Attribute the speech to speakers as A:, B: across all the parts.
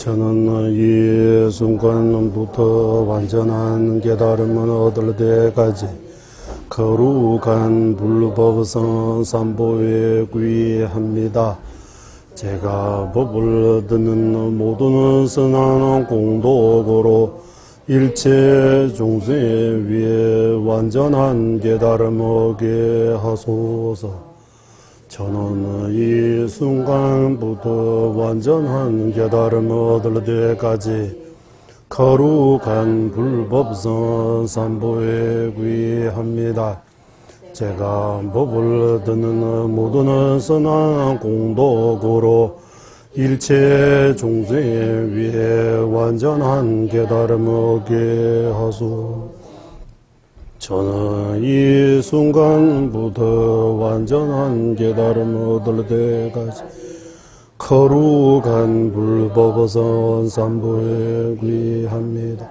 A: 저는 이 순간부터 완전한 깨달음을 얻을 때까지 거룩한 불법성 삼보에 구의합니다. 제가 법을 듣는 모든 선한 공덕으로 일체众生 위에 완전한 깨달음 얻게 하소서. 저는 이 순간부터 완전한 깨달음 얻을 때까지 거룩한 불법성 삼보에 구의합니다. 제가 법을 듣는 모든 선한 공덕으로 일체众生 위에 완전한 깨달음 얻게 하소서. 저는 이 순간부터 완전한 깨달음 얻을 때까지 거룩한 불법성 삼보에 구의합니다.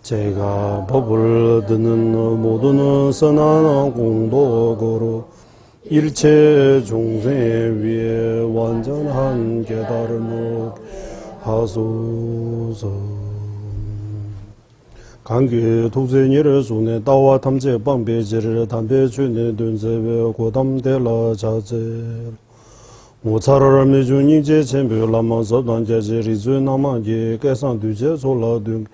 A: 제가 법을 듣는 모든 선한 공덕으로 일체众生 위에 완전한 깨달음 얻게 하소서. 感觉徒孙女儿说呢，到我他们这帮别节日，他们别去呢，蹲在外过他们的老家子。我查了没就你这前辈那么少段节日里最那么的改善对接做了对，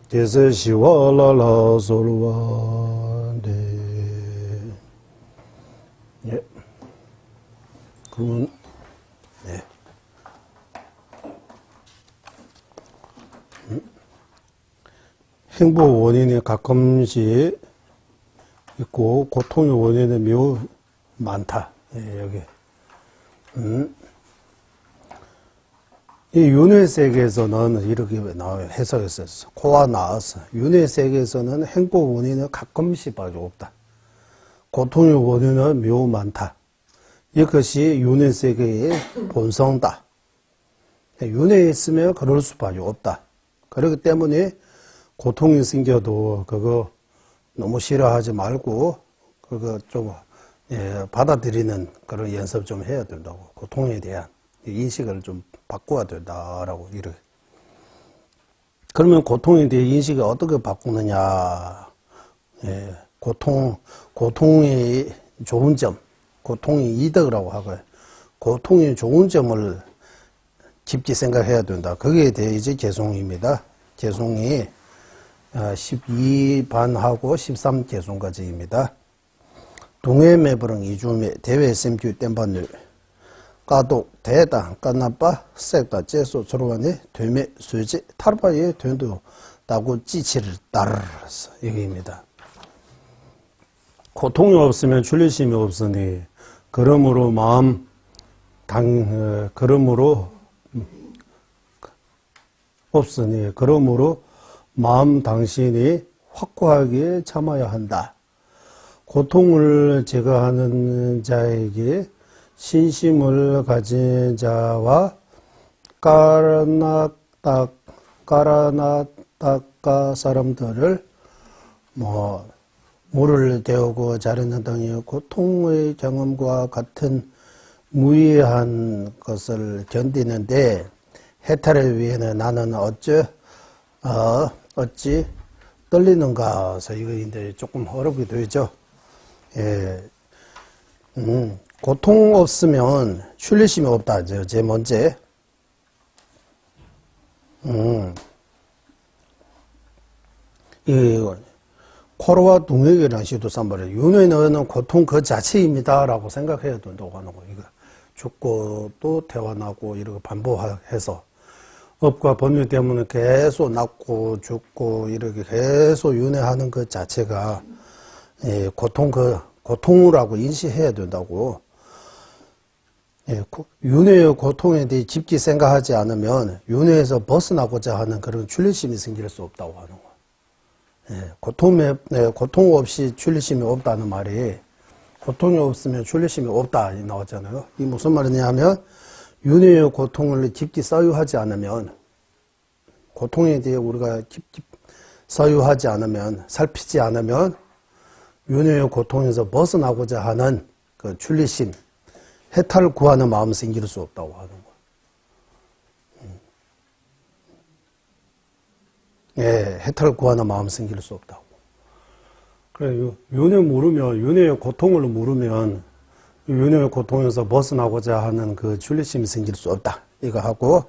A: 这是希望啦啦说了完的。예， 그러면 네. 행복 원인이 가끔씩 있고 고통의 원인이 매우 많다. 예, 여기. 이 윤회 세계에서는 이렇게 나와요. 해석했었어. 코와 나와서 윤회 세계에서는 행복 원인은 가끔씩 밖에 없다. 고통의 원인은 매우 많다. 이것이 윤회 세계의 본성다. 윤회에 있으면 그럴 수밖에 없다. 그렇기 때문에 고통이 생겨도 그거 너무 싫어하지 말고 그거 좀 받아들이는 그런 연습 좀 해야 된다고. 고통에 대한 인식을 좀 바꿔야 된다라고 이렇게. 그러면 고통에 대한 인식을 어떻게 바꾸느냐? 고통의 좋은 점, 고통의 이득이라고 하고요. 고통의 좋은 점을 깊게 생각해야 된다. 거기에 대해 이제 개송입니다. 개송이 12반하고 13개송까지입니다. 동해매부릉 이주매 대외심규 땜반율 까독 대당 까나빠 색다 제소 조로반에 되매 수지 탈바에 된도 다고 찌치를 따르서 여기입니다. 고통이 없으면 출리심이 없으니 그러므로 그러므로 마음 당신이 확고하게 참아야 한다. 고통을 제거하는 자에게 신심을 가진 자와 까라나따까 사람들을 물을 데우고 자르는 등의 고통의 경험과 같은 무의한 것을 견디는데 해탈을 위해는 나는 어찌 떨리는가? 그래서 이거 이제 조금 어렵게 되죠. 예. 고통 없으면 출리심이 없다. 제 먼저. 이 코로와 동역이라는 시도 삼발에 윤회는 고통 그 자체입니다라고 생각해야 된다고 하는 거. 이거 죽고 또 태어나고 이렇게 반복해서. 업과 법률 때문에 계속 낳고 죽고 이렇게 계속 윤회하는 것 자체가 고통이라고 인식해야 된다고. 윤회의 고통에 대해 깊게 생각하지 않으면 윤회에서 벗어나고자 하는 그런 출리심이 생길 수 없다고 하는 거. 고통 없이 출리심이 없다는 말이 고통이 없으면 출리심이 없다 나왔잖아요. 이 무슨 말이냐면 윤회의 고통을 깊게 소유하지 않으면, 고통에 대해 우리가 깊이 소유하지 않으면, 살피지 않으면 윤회의 고통에서 벗어나고자 하는 그 출리심, 해탈을 구하는 마음이 생길 수 없다고 하는 거예요. 예, 해탈을 구하는 마음 생길 수 없다고. 그래, 윤회의 고통을 모르면, 윤회의 고통에서 벗어나고자 하는 그 출리심이 생길 수 없다. 이거 하고,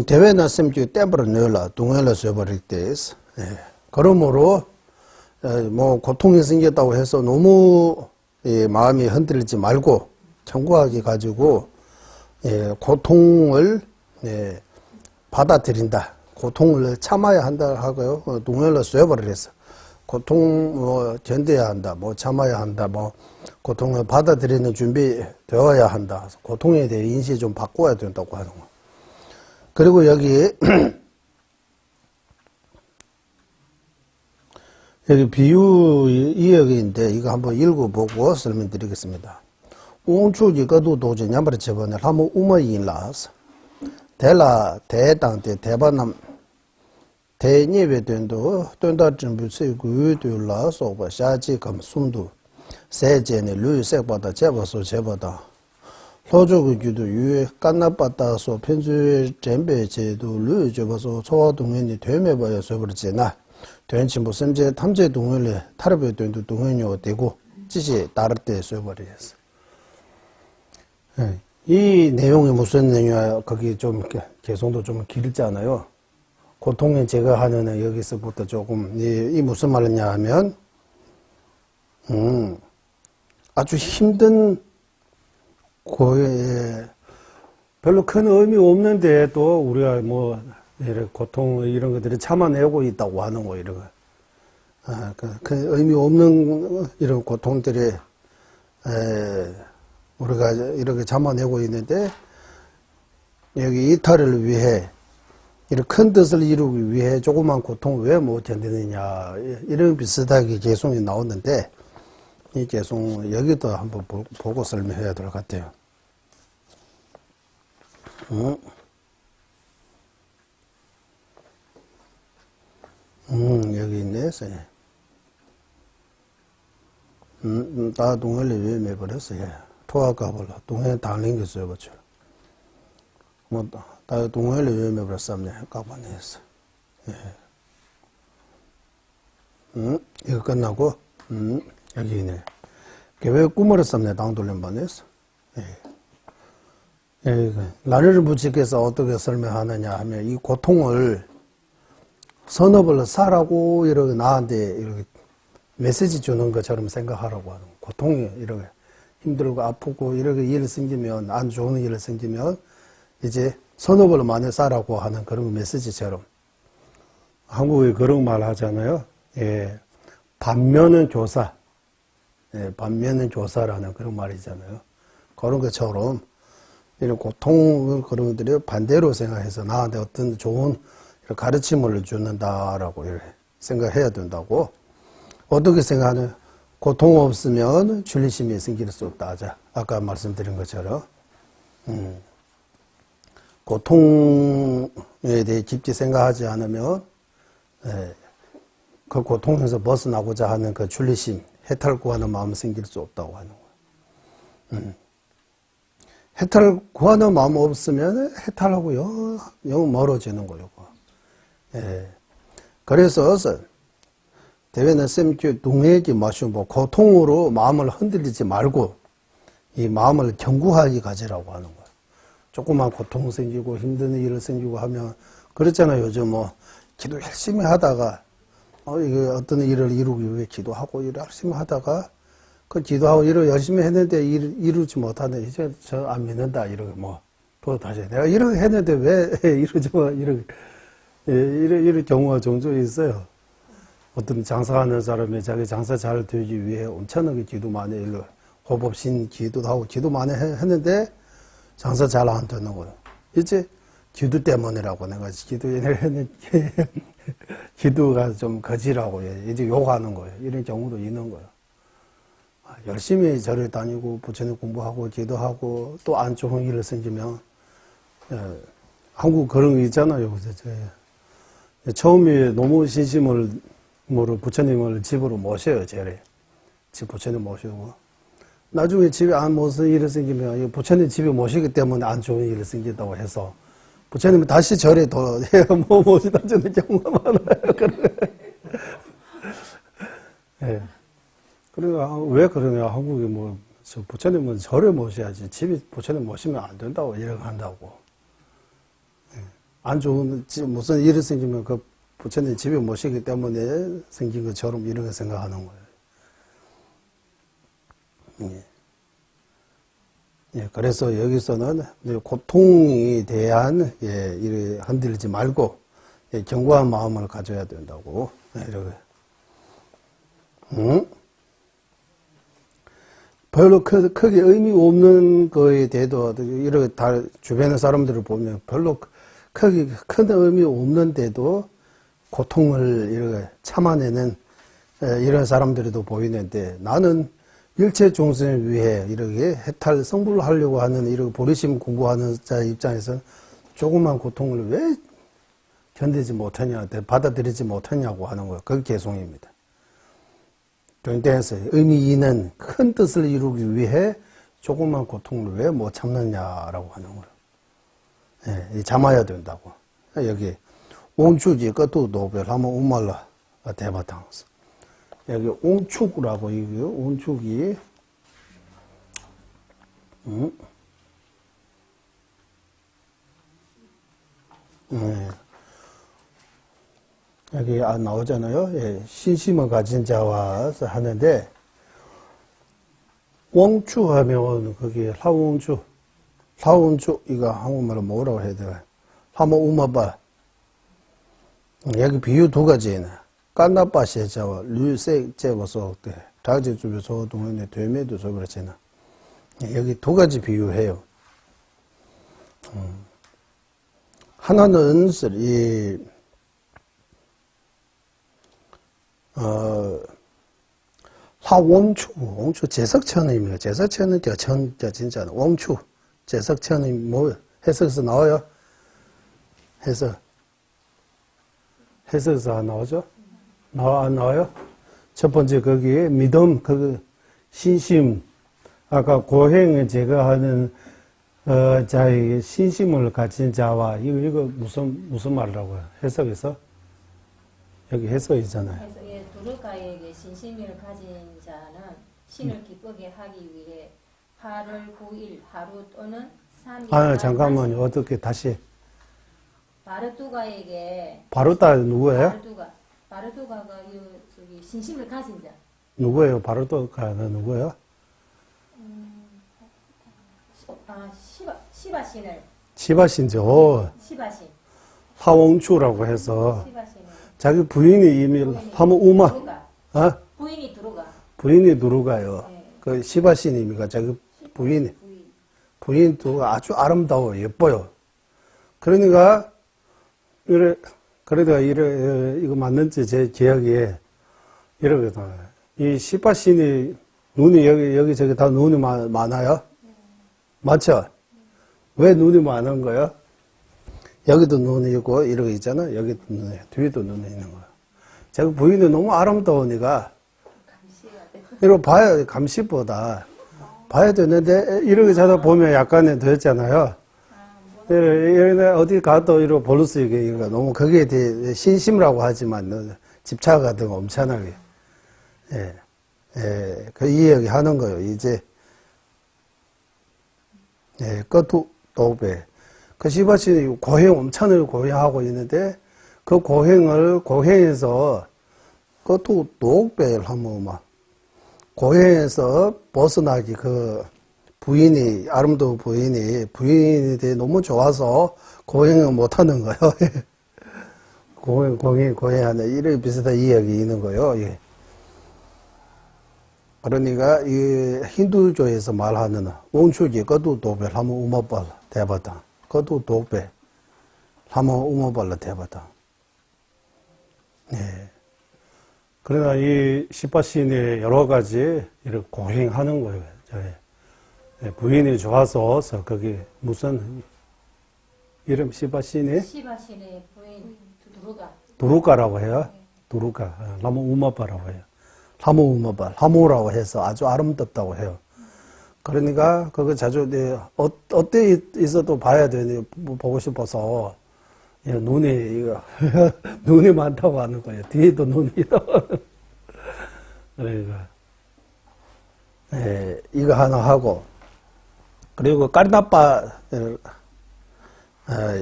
A: 대회나 셈지 땜버려 넣으라, 동해를 쇠버릴 때 있어. 예. 그러므로, 뭐, 고통이 생겼다고 해서 너무, 마음이 흔들리지 말고, 청구하게 가지고, 고통을, 받아들인다. 고통을 참아야 한다 하고요. 동해를 쇠버려 했어. 고통, 견뎌야 한다. 참아야 한다. 고통을 받아들이는 준비 되어야 한다. 고통에 대해 인식이 좀 바꿔야 된다고 하는 거. 그리고 여기 비유 이야기인데 이거 한번 읽어보고 설명드리겠습니다. 웅추지가도 도저 냠바르 쳐보네 한번 우마인라서 대라 대당대 대반남 대니베된도 돈다 준비세 구유들라서 샤지 감숨도 세제네 류색보다 제보다 소조구주도 유에 깐나빠따서 편주의 잼배제도 류저버서 소화동현이 되매버려서 그렇지나 된친부 선제 탐제 동현이 타르베 된도 동현이 되고 지시 따를 때 써버렸어. 이 내용이 무슨 내용이야? 거기 좀 개성도 좀 길잖아요. 고통에 제가 하는 여기서부터 조금 이 무슨 말이냐 하면 아주 힘든 별로 큰 의미 없는데 또 우리가 이런 고통 이런 것들을 참아내고 있다고 하는 거 이런 거. 그 의미 없는 이런 고통들이 우리가 이렇게 참아내고 있는데 여기 이탈을 위해 이런 큰 뜻을 이루기 위해 조그만 고통을 왜 못 견디느냐 이런 비슷하게 개성이 나오는데 이 개성 여기도 한번 보고 설명해야 될 것 같아요. 여기 있네. 다 동해를 왜 매버렸어요. 토하가볼라 동해 달린 게 써봤죠. 다 동해를 왜 매버렸었네. 까봐냈어. 이거 끝나고, 여기 있네. 왜 꾸물을 썼네. 당돌림 반했어. 나를 부치께서 어떻게 설명하느냐 하면 이 고통을 선업을 사라고 이렇게 나한테 이렇게 메시지 주는 것처럼 생각하라고 하는 거예요. 고통이 이렇게 힘들고 아프고 이렇게 일을 생기면 안 좋은 일을 생기면 이제 선업을 많이 사라고 하는 그런 메시지처럼 한국에 그런 말 하잖아요. 반면은 교사, 반면은 교사라는 그런 말이잖아요. 그런 것처럼 이런 고통을 그런 것들이 반대로 생각해서 나한테 어떤 좋은 가르침을 주는다라고 생각해야 된다고. 어떻게 생각하는? 고통 없으면 출리심이 생길 수 없다. 아까 말씀드린 것처럼 고통에 대해 깊게 생각하지 않으면 그 고통에서 벗어나고자 하는 그 출리심, 해탈 구하는 마음이 생길 수 없다고 하는 거예요. 해탈을 구하는 마음 없으면 해탈하고 영 멀어지는 거예요. 그래서 대회는 쌤께 동해지 마시고 고통으로 마음을 흔들리지 말고 이 마음을 견고하게 가지라고 하는 거예요. 조그만 고통 생기고 힘든 일을 생기고 하면 그렇잖아요. 요즘 기도 열심히 하다가 이게 어떤 일을 이루기 위해 기도하고 일을 열심히 하다가 그 기도하고 일을 열심히 했는데 이루지 못하네. 이제 저 안 믿는다. 이렇게 또 다시 내가 이렇게 했는데 왜 이루지 이런 경우가 종종 있어요. 어떤 장사하는 사람이 자기 장사 잘 되기 위해 엄청나게 기도 많이 해요. 호법신 기도도 하고 기도 많이 했는데 장사 잘 안 되는 거예요. 이제 기도 때문이라고 내가 했는데 기도가 좀 거지라고 이제 욕하는 거예요. 이런 경우도 있는 거예요. 열심히 절을 다니고 부처님 공부하고 기도하고 또 안 좋은 일을 생기면 한국 그런 거 있잖아요. 처음에 너무 신심을 부처님을 집으로 모셔요. 집 부처님 모시고 나중에 집에 안 무슨 일이 생기면 부처님 집에 모시기 때문에 안 좋은 일이 생긴다고 해서 부처님은 다시 절에 더 모시다 주는 경우가 많아요. 예. 그러니까 왜 그러냐, 한국에 뭐, 부처님은 절에 모셔야지, 집에 부처님 모시면 안 된다고, 이렇게 한다고. 예. 안 좋은, 무슨 일이 생기면 그 부처님 집에 모시기 때문에 생긴 것처럼 이런 거 생각하는 거예요. 예. 예, 그래서 여기서는 고통에 대한, 예, 이를 흔들리지 말고, 예, 견고한 마음을 가져야 된다고, 예, 이렇게. 별로 크게 의미 없는 거에 대해도, 이렇게 다, 주변의 사람들을 보면 별로 크게 큰 의미 없는데도 고통을 이렇게 참아내는, 예, 이런 사람들도 보이는데, 나는 일체众生을 위해 이렇게 해탈 성불을 하려고 하는 이렇게 보리심 공부하는 자 입장에서는 조그만 고통을 왜 견디지 못하냐, 받아들이지 못하냐고 하는 거예요. 그게 개송입니다. 교인대에서 의미 있는 큰 뜻을 이루기 위해 조그만 고통을 왜 못 참느냐라고 하는 거예요. 예, 참아야 된다고. 여기 옹축이 것도 노벨 하면 우말라 대바탕스. 여기 옹축이라고 이거요. 옹축이 네. 여기 나오잖아요. 예, 신심을 가진 자와 하는데 옹축하면 거기 라옹축 이거 한국말로 뭐라고 해야 되나? 하모 우마발. 여기 비유 두 가지네. 깐나빠시에 자와 류색 제버서 때 다지 주변서 동안에 되매도 저 그렇잖아. 여기 두 가지 비유해요. 하나는 이 옹추 제석천입니다. 제석천은 저 진짜 옹추 제석천이 뭐 해석에서 나와요? 해석에서 안 나오죠? 안 나와요? 첫 번째, 거기에 믿음, 신심. 아까 고행을 제거하는, 자의 신심을 가진 자와, 이거 무슨 말이라고요? 해석에서? 여기 해석이잖아요.
B: 그래서 예, 두루가에게 신심을 가진 자는 신을 기쁘게 하기 위해 하루를 9일, 하루 또는 3일.
A: 잠깐만요. 어떻게 다시.
B: 바르두가에게.
A: 바르다 누구예요?
B: 바르두가가 저기 신심을 가진 자.
A: 누구예요? 바르두가가 누구예요?
B: 시바신을.
A: 시바신죠.
B: 시바신.
A: 하옹추라고 해서
B: 시바신을.
A: 자기 부인이 이미 하면 우마.
B: 부인이 두루가.
A: 부인이 누르가요.
B: 네.
A: 그 시바신입니까? 자기 부인도 아주 아름다워 예뻐요. 그러니까 이거 맞는지 제 기억에 이러거든. 이 시바신이 눈이 여기 저기 다 눈이 많아요? 맞죠? 왜 눈이 많은 거예요? 여기도 눈이 있고 이러고 있잖아. 여기도 눈이, 뒤에도 눈이 있는 거야. 자기 부인이 너무 아름다우니까 이거 봐야 감시보다 봐야 되는데 이렇게 자다 보면 약간은 되었잖아요. 어디 가도 이러고 볼 수 있게 이거 너무 거기에 대해 신심이라고 하지만 집착하든 엄청나게 그 이야기 하는 거예요. 이제 그것도 도배. 그 시바신이 고행 엄청나게 고행하고 있는데 그 고행에서 그것도 도배를 하면 막 고행에서 벗어나기 부인이 아름다운 부인에 대해 너무 좋아서 고행을 못하는 거예요. 고행하는 이런 비슷한 이야기 있는 거예요. 예. 그러니까 이 힌두교에서 말하는 옹축이 그것도 도배를 하면 우마발 대바다. 그것도 도배 하면 우마발로 대바다. 예. 그러나 이 시바신이 여러 가지 이렇게 고행하는 거예요. 부인이 좋아서 거기 무슨 이름 시바신의
B: 부인
A: 두루가라고 해요. 두루가 라모 우마바라고 해요. 라모 우마바 라모라고 해서 아주 아름답다고 해요. 그러니까 그거 자주 어때 있어도 봐야 되니 보고 싶어서 눈이 이거 눈이 많다고 하는 거예요. 뒤에도 눈이 있다. 그러니까 이거 하나 하고 그리고 까르나빠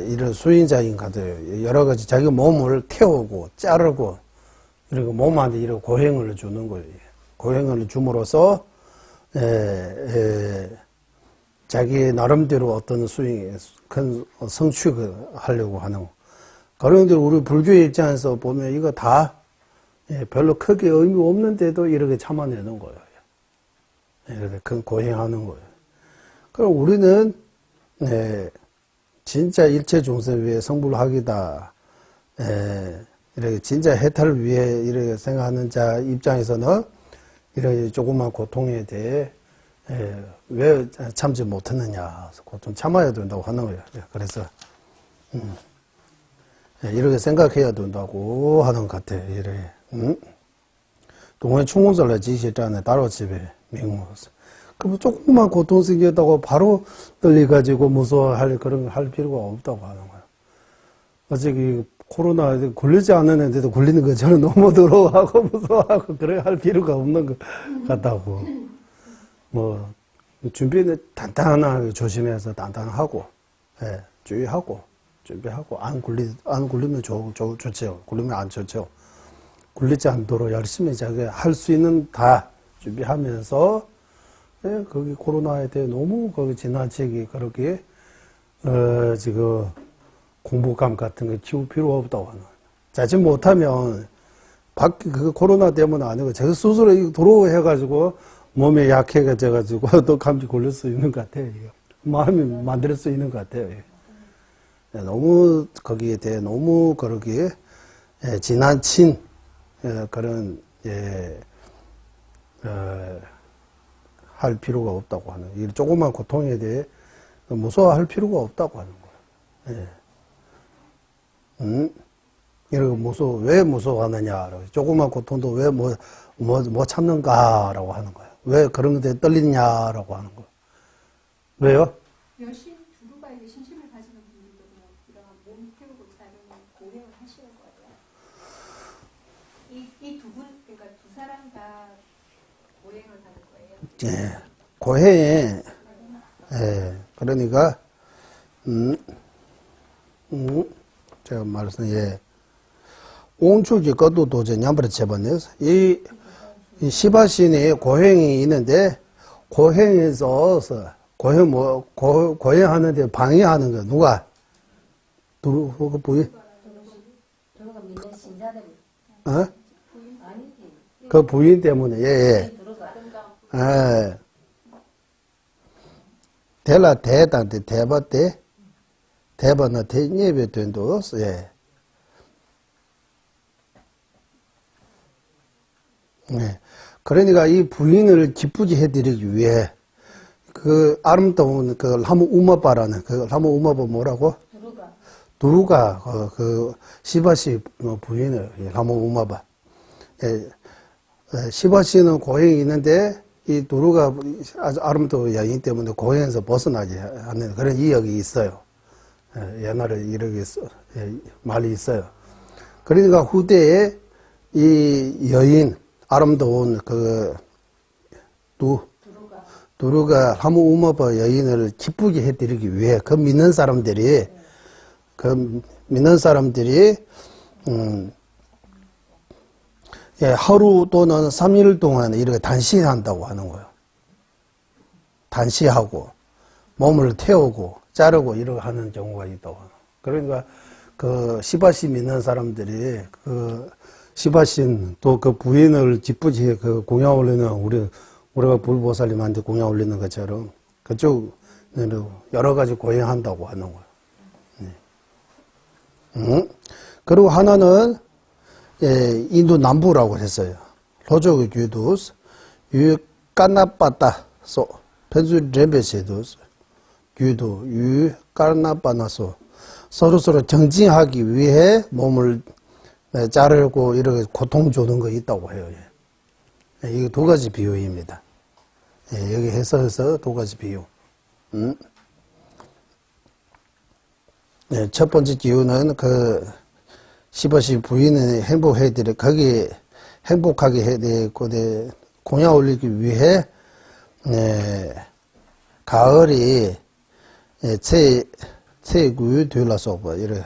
A: 이런 수인자인 가들 여러 가지 자기 몸을 태우고 자르고 이렇게 몸한테 이런 고행을 주는 거예요. 고행을 줌으로써 자기 나름대로 어떤 큰 성취를 하려고 하는 거. 그런데 우리 불교 입장에서 보면 이거 다 별로 크게 의미 없는데도 이렇게 참아내는 거예요. 이렇게 큰 고행하는 거예요. 그럼 우리는 진짜 일체 중생 위해 성불하기다. 이렇게 진짜 해탈을 위해 이렇게 생각하는 자 입장에서는 이렇게 조그만 고통에 대해 왜 참지 못했느냐. 고통 참아야 된다고 하는 거예요. 그래서 이렇게 생각해야 된다고 하는 것 같아요. 이렇게. 동원 충공설의 지시자는 따로 집에 명무었어. 그럼 조금만 고통 생겼다고 바로 떨려가지고 무서워할 그런 거 할 필요가 없다고 하는 거예요. 어차피 코로나 걸리지 않은 애들도 걸리는 것처럼 너무 들어하고 무서워하고 그래 할 필요가 없는 것 같다고. 뭐 준비는 단단하게 조심해서 단단하고 주의하고 준비하고 안 굴리면 좋죠. 굴리면 안 좋죠. 굴리지 않도록 열심히 자기 할 수 있는 다 준비하면서 거기 코로나에 대해 너무 거기 지나치게 그렇게 지금 공포감 같은 거 키울 필요 없다고 하는 거예요. 자칫 못하면 그 코로나 때문에 아니고 제가 스스로 도로 해가지고 몸에 약해가지고 또 감기 걸릴 수 있는 것 같아요. 마음이 만들 수 있는 것 같아요. 너무 거기에 대해 너무 그렇게 지나친 그런 할 필요가 없다고 하는 이 조그만 고통에 대해 무서워할 필요가 없다고 하는 거예요. 이러고 왜 무서워하느냐? 조그만 고통도 왜 못 참는가라고 하는 거예요. 왜 그런 것에 떨리냐라고 하는 거예요. 왜요?
C: 열심히 두루바에게 신심을 가지는 분들도 이런 몸 태우고 자르는 고행을 하시는 거예요. 이 두 분, 그러니까 두 사람 다 고행을 하는 거예요.
A: 고행에, 그러니까, 제가 말씀, 옹출기 것도 도저히 냠버려 쳐봤네요. 이 시바신이 고행이 있는데, 고행에서, 고행하는데 방해하는 거, 누가? 누구 부인?
B: 들어가 믿는 신자들.
A: 어?
B: 아니지.
A: 그 부인 때문에,
B: 들어가.
A: 대라 대단데 대바대 대바나 대예배 된도 그러니까 이 부인을 기쁘게 해드리기 위해 그 아름다운 그 라무 우마바라는 그 라무 우마바 뭐라고? 두루가 그 시바시 부인을 라무 우마바. 시바시는 고행이 있는데 이 두루가 아주 아름다운 여인 때문에 고행에서 벗어나지 않는 그런 이야기 있어요. 옛날에 이렇게 말이 있어요. 그러니까 후대에 이 여인 아름다운 그 두루가 하무 우마바 여인을 기쁘게 해드리기 위해 그 믿는 사람들이 하루 또는 3일 동안 이렇게 단시한다고 하는 거예요. 단시하고 몸을 태우고 자르고 이렇게 하는 경우가 있다고. 그러니까 그 시바신 믿는 사람들이 그 시바신 또 그 부인을 기쁘게 그 공양 올리는 우리가 불보살님한테 공양 올리는 것처럼 그쪽 여러 가지 고행한다고 하는 거예요. 그리고 하나는 인도 남부라고 했어요. 로조의 규도 유 까나빠따 소 편수 레베세도 규도 유 까나빠나소 서로서로 정진하기 위해 몸을 자르고 이렇게 고통 주는 거 있다고 해요. 이거 두 가지 비유입니다. 예, 여기 해서에서 두 가지 비유. 네, 첫 번째 기호는 그 시버시 부인은 행복해드려 거기 행복하게 해야 되고 공약 올리기 위해 가을이 최구유 되라서 이래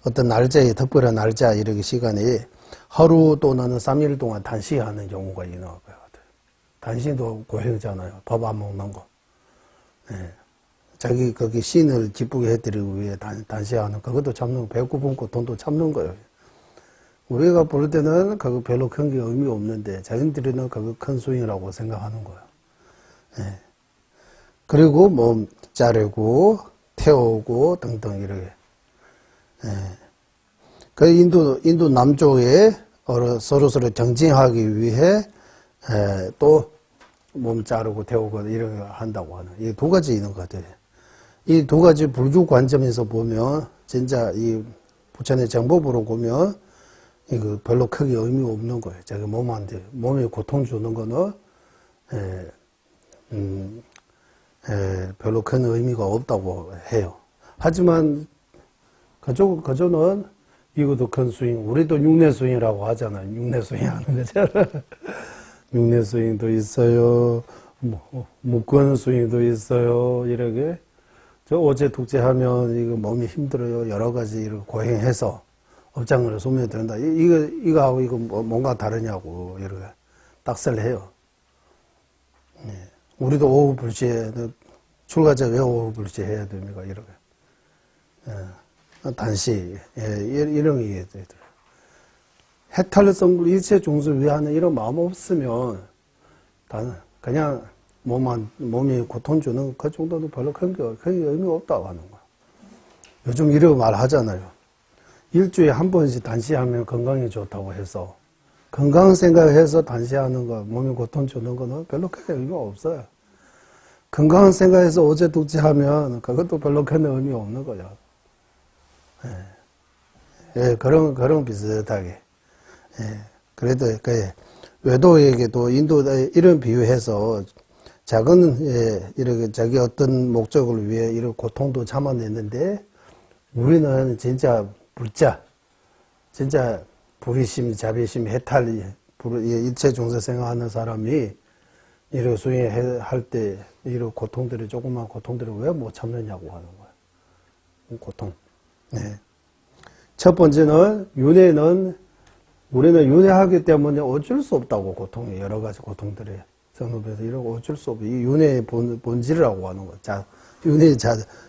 A: 어떤 날짜에 특별한 날짜 이렇게 시간이 하루 또는 3일 동안 단시하는 경우가 있는 거예요. 단시도 고행잖아요. 밥 안 먹는 거. 예. 자기 거기 신을 기쁘게 해드리기 위해 단시하는 그것도 참는 거, 배고 굶고 돈도 참는 거예요. 우리가 볼 때는 그거 별로 큰 게 의미 없는데 자기들은 그거 큰 수행이라고 생각하는 거예요. 예. 그리고 몸 자르고 태우고 등등 이렇게. 예. 그 인도 남쪽에 서로 정진하기 위해 또 몸 자르고 태우고 이런 거 한다고 하는 이 두 가지 있는 것 같아요. 이 두 가지 불교 관점에서 보면 진짜 이 부처의 정법으로 보면 이거 별로 크게 의미 없는 거예요. 자기 몸한테 몸에 고통 주는 거는 별로 큰 의미가 없다고 해요. 하지만 그저는 이것도 큰 스윙, 우리도 육내 스윙이라고 하잖아요. 육내 스윙 하는 거잖아. 육내 스윙도 있어요. 묶은 스윙도 있어요. 이렇게. 저 어제 독재하면 이거 몸이 힘들어요. 여러 가지 이렇게 고행해서 업장으로 소멸이 된다. 이거하고 이거 뭔가 다르냐고 이렇게 딱설을 해요. 예. 우리도 오후 불시에 출가자 왜 오후 불시에 해야 됩니까? 이렇게. 예. 단시 이런 게 있어요. 해탈성 일체 종수 위하는 이런 마음 없으면 그냥 몸이 고통 주는 그 정도도 별로 큰 의미 없다고 하는 거야. 요즘 이런 말 하잖아요. 일주일에 한 번씩 단시하면 건강에 좋다고 해서 건강 생각해서 단시하는 거, 몸이 고통 주는 거는 별로 큰 의미가 없어요. 건강 생각해서 어제 독지하면 그것도 별로 큰 의미 없는 거죠. 예, 그런 비슷하게. 예, 그래도 외도에게도 인도에 이런 비유해서 작은 이렇게 자기 어떤 목적을 위해 이런 고통도 참아냈는데 우리는 진짜 불자, 진짜 불의심, 자비심, 해탈, 일체 종사 생각하는 사람이 이런 수행할 때 이런 고통들을 조그만 고통들을 왜 못 참느냐고 하는 거야. 고통. 네. 첫 번째는 우리는 윤회하기 때문에 어쩔 수 없다고 고통이 여러 가지 고통들이 성급해서 이런 거 어쩔 수 없고 이 윤회의 본질이라고 하는 거. 윤회의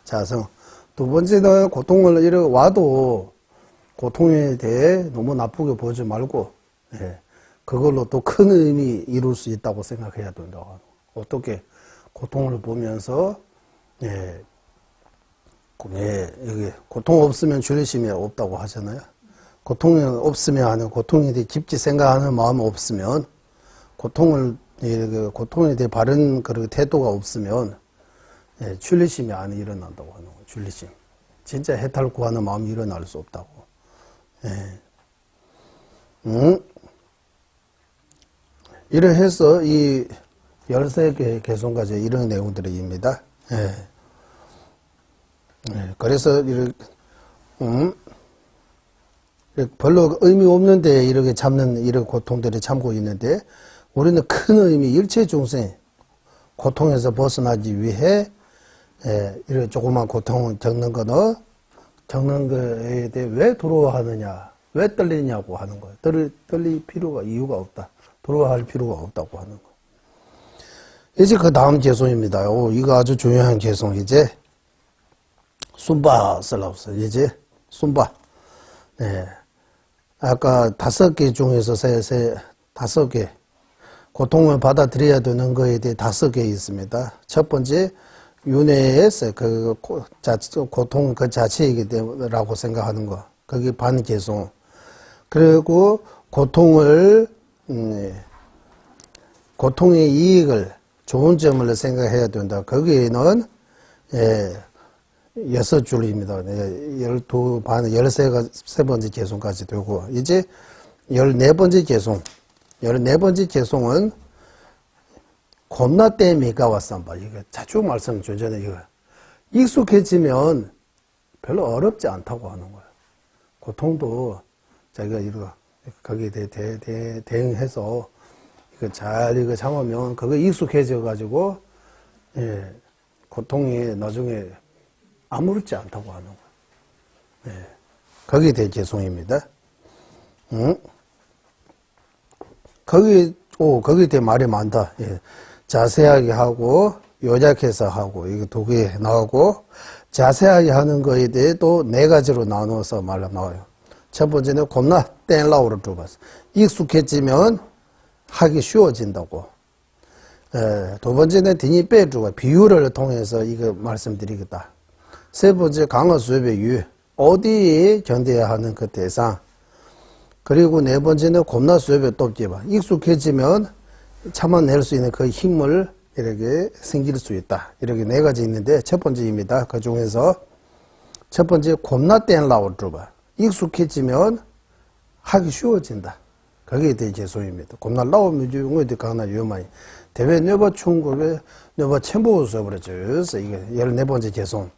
A: 자성. 두 번째는 고통을 이렇게 와도 고통에 대해 너무 나쁘게 보지 말고 그걸로 또 큰 의미 이룰 수 있다고 생각해야 된다고 하는 거. 어떻게 고통을 보면서 여기 고통 없으면 죄심이 없다고 하잖아요. 고통이 없으면 하는 고통에 대해 깊이 생각하는 마음 없으면 고통에 대해 바른 그런 태도가 없으면 출리심이 안 일어난다고 하는 거예요. 출리심. 진짜 해탈 구하는 마음이 일어날 수 없다고. 이래 해서 이 13개 개송까지 이런 내용들입니다. 그래서 이렇게 별로 의미 없는데 이렇게 참는 이런 고통들이 참고 있는데 우리는 큰 의미 일체 중생 고통에서 벗어나기 위해 이런 조그만 고통을 적는 거에 대해 왜 두려워하느냐 왜 떨리냐고 하는 거예요. 떨릴 필요가 이유가 없다. 두려워할 필요가 없다고 하는 거. 이제 그 다음 개송입니다. 이거 아주 중요한 개송. 이제 순바 쓰라고 이제 순바. 아까 5개 중에서 5개 고통을 받아들여야 되는 거에 대해 5개 있습니다. 첫 번째 윤회에서 그 고통 그 자체이기 때문이라고 생각하는 거. 그게 반개송. 그리고 고통의 좋은 점을 생각해야 된다. 거기에는 6줄입니다. 13번째 개송까지 되고, 이제 14번째 개송. 14번째 개송은 겁나 때미가 왔삼바. 이거 자주 말씀 주잖아요. 이거 익숙해지면 별로 어렵지 않다고 하는 거예요. 고통도 자기가 이거 거기에 대응해서 이거 잘 이거 참으면 그거 익숙해져 가지고 예, 고통이 나중에 아무렇지 않다고 하는 거예요. 예, 거기에 대해 죄송입니다. 응? 거기에 대해 말이 많다. 예. 자세하게 하고 요약해서 하고 이거 두 개 나오고 자세하게 하는 거에 대해 또 네 가지로 나눠서 말로 나와요. 첫 번째는 겁나 땡라오를 들어봤어. 익숙해지면 하기 쉬워진다고. 두 번째는 디니 빼주고 비유를 통해서 이거 말씀드리겠다. 세 번째 강어 수업의 유 어디에 견뎌야 하는 그 대상. 그리고 네 번째는 겁나 수업의 돕기봐. 익숙해지면 참아낼 수 있는 그 힘을 이렇게 생길 수 있다. 이렇게 네 가지 있는데 첫 번째입니다. 그 중에서 첫 번째 겁나 땡라오 들어봐. 익숙해지면 하기 쉬워진다. 거기에 대해 죄송입니다. 겁나 라오면 용어도 강나 유만이 대외 너버 충국에 너버 첨부 수업을 해줘서 이게 14번째 죄송.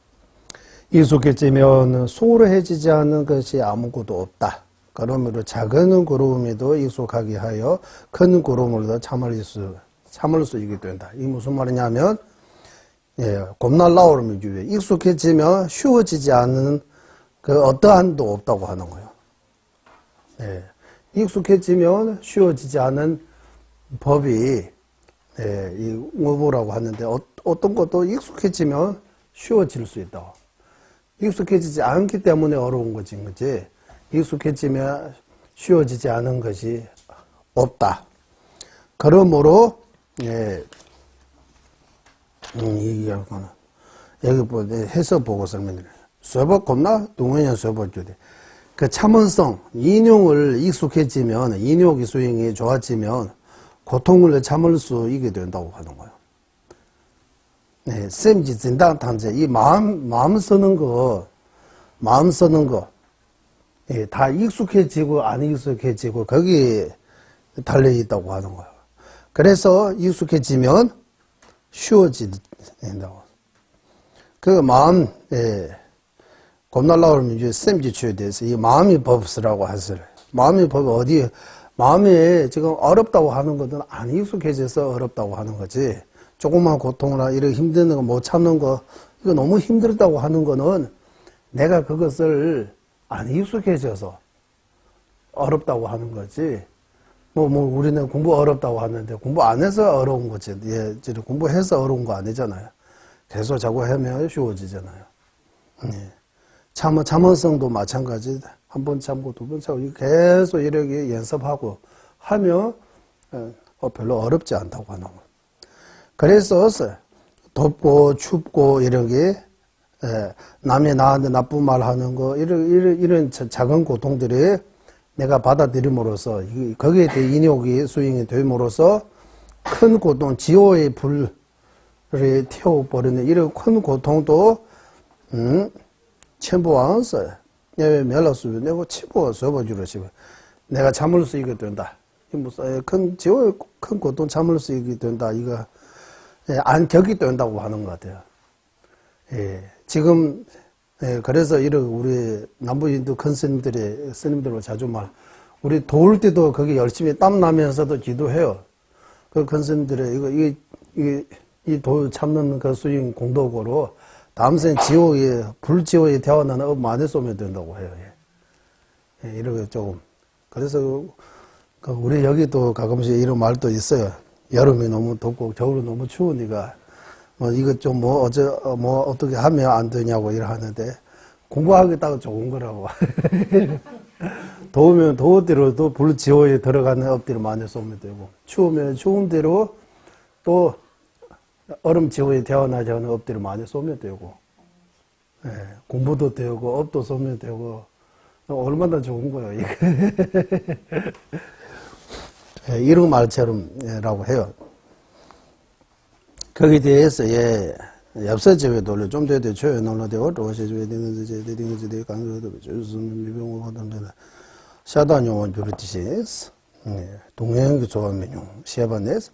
A: 익숙해지면 소홀해지지 않는 것이 아무것도 없다. 그러므로 작은 구름에도 익숙하게 하여 큰 구름으로도 참을 수 있게 된다. 이게 무슨 말이냐면, 예, 겁나 라오르면 주에 익숙해지면 쉬워지지 않는 그 어떠한도 없다고 하는 거예요. 예, 익숙해지면 쉬워지지 않은 법이, 예, 이 응어보라고 하는데 어떤 것도 익숙해지면 쉬워질 수 있다고. 익숙해지지 않기 때문에 어려운 거지, 그지? 익숙해지면 쉬워지지 않은 것이 없다. 그러므로 예, 여기 해서 보고 설명드려요. 수업 겁나 동원형 수업을 주대. 그 참은성, 인용을 익숙해지면 인용의 수행이 좋아지면 고통을 참을 수 있게 된다고 하는 거예요. 네, 쌤지 진당 탕제 이 마음 쓰는 거, 예, 다 익숙해지고 안 익숙해지고 거기에 달려 있다고 하는 거예요. 그래서 익숙해지면 쉬워진다고. 그 마음, 예, 겁날라오면 이제 쌤지추에 대해서 이 마음이 법스라고 하세요. 마음이 법 어디, 마음에 지금 어렵다고 하는 것은 안 익숙해져서 어렵다고 하는 거지. 조그만 고통이나 이런 힘든 거 못 참는 거, 이거 너무 힘들다고 하는 거는 내가 그것을 안 익숙해져서 어렵다고 하는 거지. 우리는 공부 어렵다고 하는데 공부 안 해서 어려운 거지. 예, 공부해서 어려운 거 아니잖아요. 계속 자꾸 하면 쉬워지잖아요. 예. 참을성도 마찬가지. 한 번 참고 두 번 참고 계속 이렇게 연습하고 하면 별로 어렵지 않다고 하는 거예요. 그래서 덥고 춥고 이렇게 남이 나한테 나쁜 말 하는 거 이런 작은 고통들이 내가 받아들임으로써 거기에 대해 인욕이 수행이 됨으로써 큰 고통, 지옥의 불을 태워버리는 이런 큰 고통도 첨부하면서 내가 멸라수비 내가 치고 접어주려 싶어. 내가 참을 수 있게 된다. 큰 지옥의 큰 고통 참을 수 있게 된다. 이거 안 겪게 된다고 하는 것 같아요. 예, 지금 그래서 이런 우리 남부인도 큰 스님들로 자주 우리 도울 때도 거기 열심히 땀 나면서도 기도해요. 그 큰 스님들의 이 돌 참는 그 수행 공덕으로 다음 생 불지옥에 태어나는 업 많이 쏘면 된다고 해요. 예, 이렇게 조금. 그래서 우리 여기도 가끔씩 이런 말도 있어요. 여름이 너무 덥고 겨울이 너무 추우니까 이것 좀 어떻게 하면 안 되냐고 이러는데 공부하겠다고 좋은 거라고. 더우면 더운 대로 불지옥에 들어가는 업들을 많이 쏘면 되고 추우면 추운 대로 또 얼음 지옥에 태어나지 않은 업들을 많이 쏘면 되고 예, 공부도 되고 업도 쏘면 되고 얼마나 좋은 거예요. 예, 이런 말처럼라고 해요. 거기에 대해서 엽서집에 돌려 좀 더 줘야 놀라되고 도시주에 되는 제 강조도 주스는 미병을 하던데 샤단용은 비롯듯이 동행의 조합 메뉴 시아반에서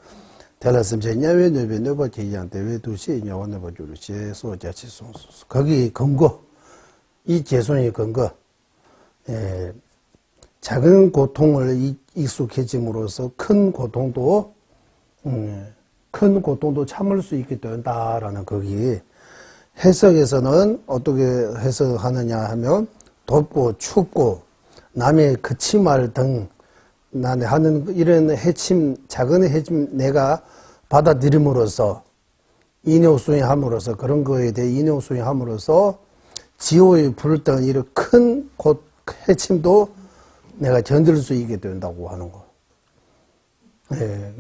A: 달랐으면 제냐외 너베 너버티 이양 대외 도시 냐와 너버주로 제소 자치 송수 거기 근거 이 제손의 근거 작은 고통을 익숙해짐으로써 큰 고통도 참을 수 있게 된다라는 거기 해석에서는 어떻게 해석하느냐 하면 덥고 춥고 남의 그치말 등 나는 하는 이런 해침 작은 해침 내가 받아들임으로써 인효수행함으로써 그런 거에 대해 인효수행함으로써 지옥의 불 등 이런 큰 해침도 내가 견딜 수 있게 된다고 하는 거.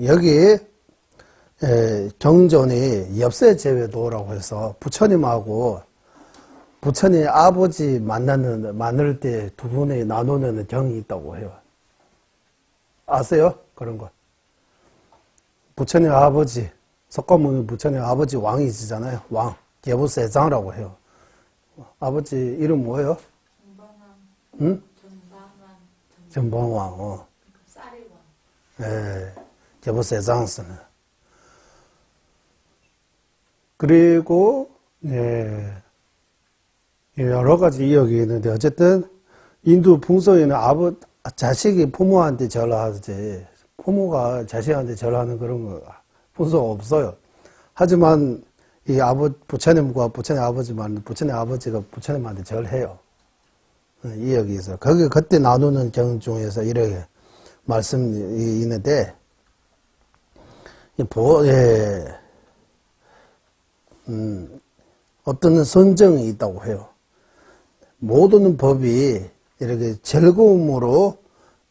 A: 여기 경전이 엽세제외도라고 해서 부처님하고 부처님 아버지 만날 때 두 분이 나누는 경이 있다고 해요. 아세요? 그런 거. 부처님 아버지, 석가모니 부처님 아버지 왕이시잖아요. 왕. 개보세장이라고 해요. 아버지 이름 뭐예요?
C: 전방왕.
A: 응?
C: 전방왕.
A: 전방왕.
C: 쌀의 왕.
A: 개보세장 쓰는. 그리고, 여러 가지 이야기 있는데, 어쨌든, 인도 풍속에는 자식이 부모한테 절하지, 부모가 자식한테 절하는 그런 거, 풍속 없어요. 하지만, 부처님과 부처님 아버지만, 부처님 아버지가 부처님한테 절해요. 이 여기서. 그때 나누는 경 중에서 이렇게 말씀이 있는데, 어떤 선정이 있다고 해요. 모든 법이 이렇게 즐거움으로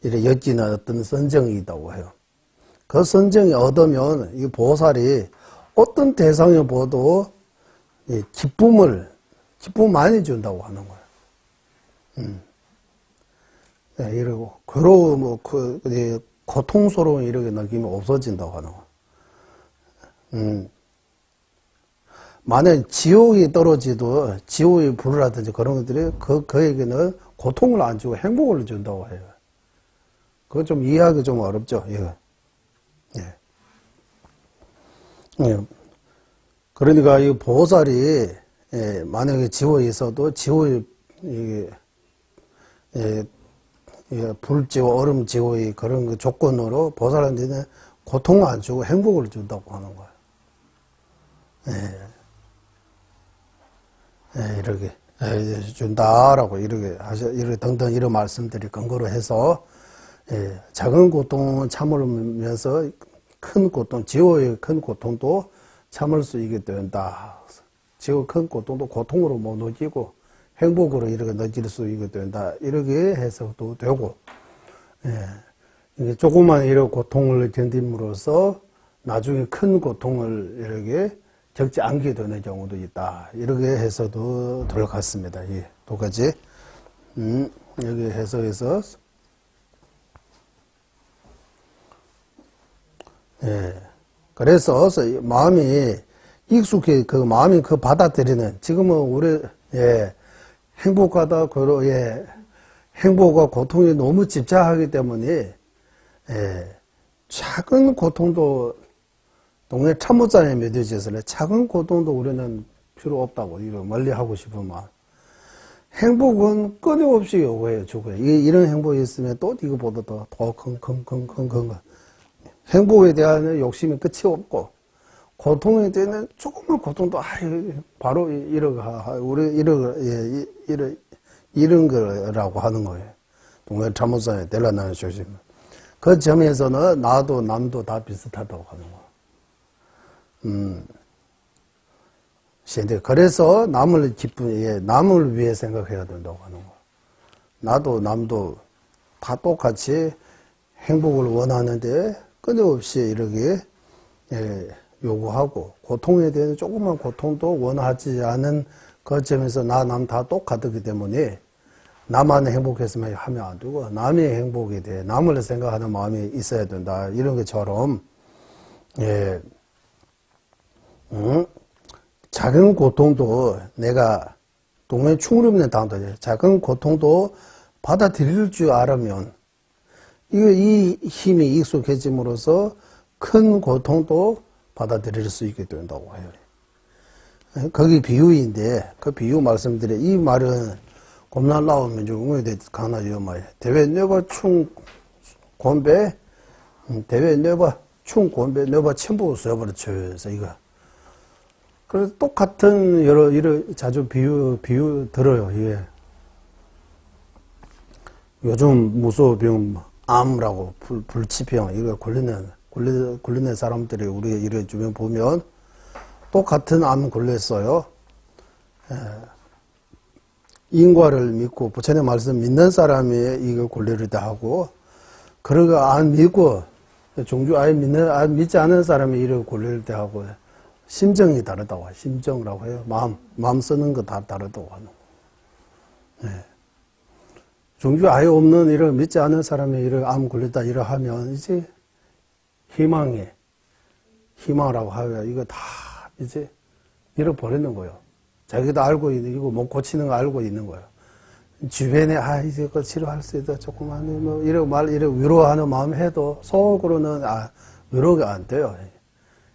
A: 이렇게 엮이는 어떤 선정이 있다고 해요. 그 선정이 얻으면 이 보살이 어떤 대상을 보도 기쁨 많이 준다고 하는 거예요. 이러고 괴로움, 고통스러운 이렇게 느낌이 없어진다고 하는 거예요. 만약 지옥이 떨어지도 지옥의 불이라든지 그런 것들이 그에게는 고통을 안 주고 행복을 준다고 해요. 그거 좀 이해하기 좀 어렵죠. 이거. 그러니까 이 보살이 만약에 지옥에 있어도 지옥의 불지옥, 얼음지옥의 그런 그 조건으로 보살한테는 고통을 안 주고 행복을 준다고 하는 거예요. 이렇게 준다라고 이렇게 등등 이런 말씀들이 근거로 해서 작은 고통은 참으면서 큰 고통, 지옥의 큰 고통도 참을 수 있게 된다. 지옥 큰 고통도 고통으로 못 느끼고 행복으로 이렇게 느낄 수 있게 된다. 이렇게 해석도 되고, 조그만 이런 고통을 견딤으로써 나중에 큰 고통을 이렇게 겪지 않게 되는 경우도 있다. 이렇게 해서도 될 것 같습니다. 두 가지. 여기 해석에서. 그래서 마음이 익숙해, 마음이 받아들이는, 지금은 우리, 행복하다, 행복과 고통에 너무 집착하기 때문에, 작은 고통도 동네 참모장에 맺어져서 작은 고통도 우리는 필요 없다고 이런 멀리 하고 싶으면 행복은 끊임없이 요구해요. 주고요. 이런 행복이 있으면 또 이거보다 더 큰 행복에 대한 욕심이 끝이 없고 고통에 대한 조금만 고통도 바로 이런 거라고 하는 거예요. 동네 참모장에 del라나는 조심. 그 점에서는 나도 남도 다 비슷하다고 하는 거예요. 그래서 남을 위해 생각해야 된다고 하는 거. 나도 남도 다 똑같이 행복을 원하는데 끊임없이 이렇게 요구하고 고통에 대해서 조그만 고통도 원하지 않은 그 점에서 남 다 똑같기 때문에 나만 행복했으면 하면 안 되고 남의 행복에 대해 남을 생각하는 마음이 있어야 된다. 이런 것처럼 작은 고통도 내가 동네 충분히 당도돼. 작은 고통도 받아들일 줄 알으면 이 힘이 익숙해짐으로써 큰 고통도 받아들일 수 있게 된다고 해요. 거기 비유인데 그 비유 말씀드려. 이 말은 곰날 나오면 중국에 강나요 말. 대외 뇌바 충 곰배 대외 뇌바 충 곰배 뇌바 첨부 써버렸죠. 그래서 이거. 그래서 똑같은 여러 자주 비유 들어요. 이게 요즘 무소병 암이라고 불치병 이거 걸리는 사람들이 우리 이래 주변 보면 똑같은 암 걸렸어요. 인과를 믿고 부처님 말씀 믿는 사람이 이거 걸리를 다 하고 그러고 안 믿고 종주 아예 믿지 않은 사람이 이래 걸릴 때 하고 심정이 다르다고 해요. 심정이라고 해요. 마음 쓰는 거 다 다르다고 하는 거. 네. 종주 아예 없는 이를 믿지 않은 사람이 이를 암 걸렸다 이러 하면 이제 희망이라고 하면 이거 다 이제 잃어버리는 거예요. 자기도 알고 있는 이거 못 고치는 거 알고 있는 거예요. 주변에 이제 그 치료할 수 있다 조금만 뭐 이러 위로하는 마음 해도 속으로는 위로가 안 돼요.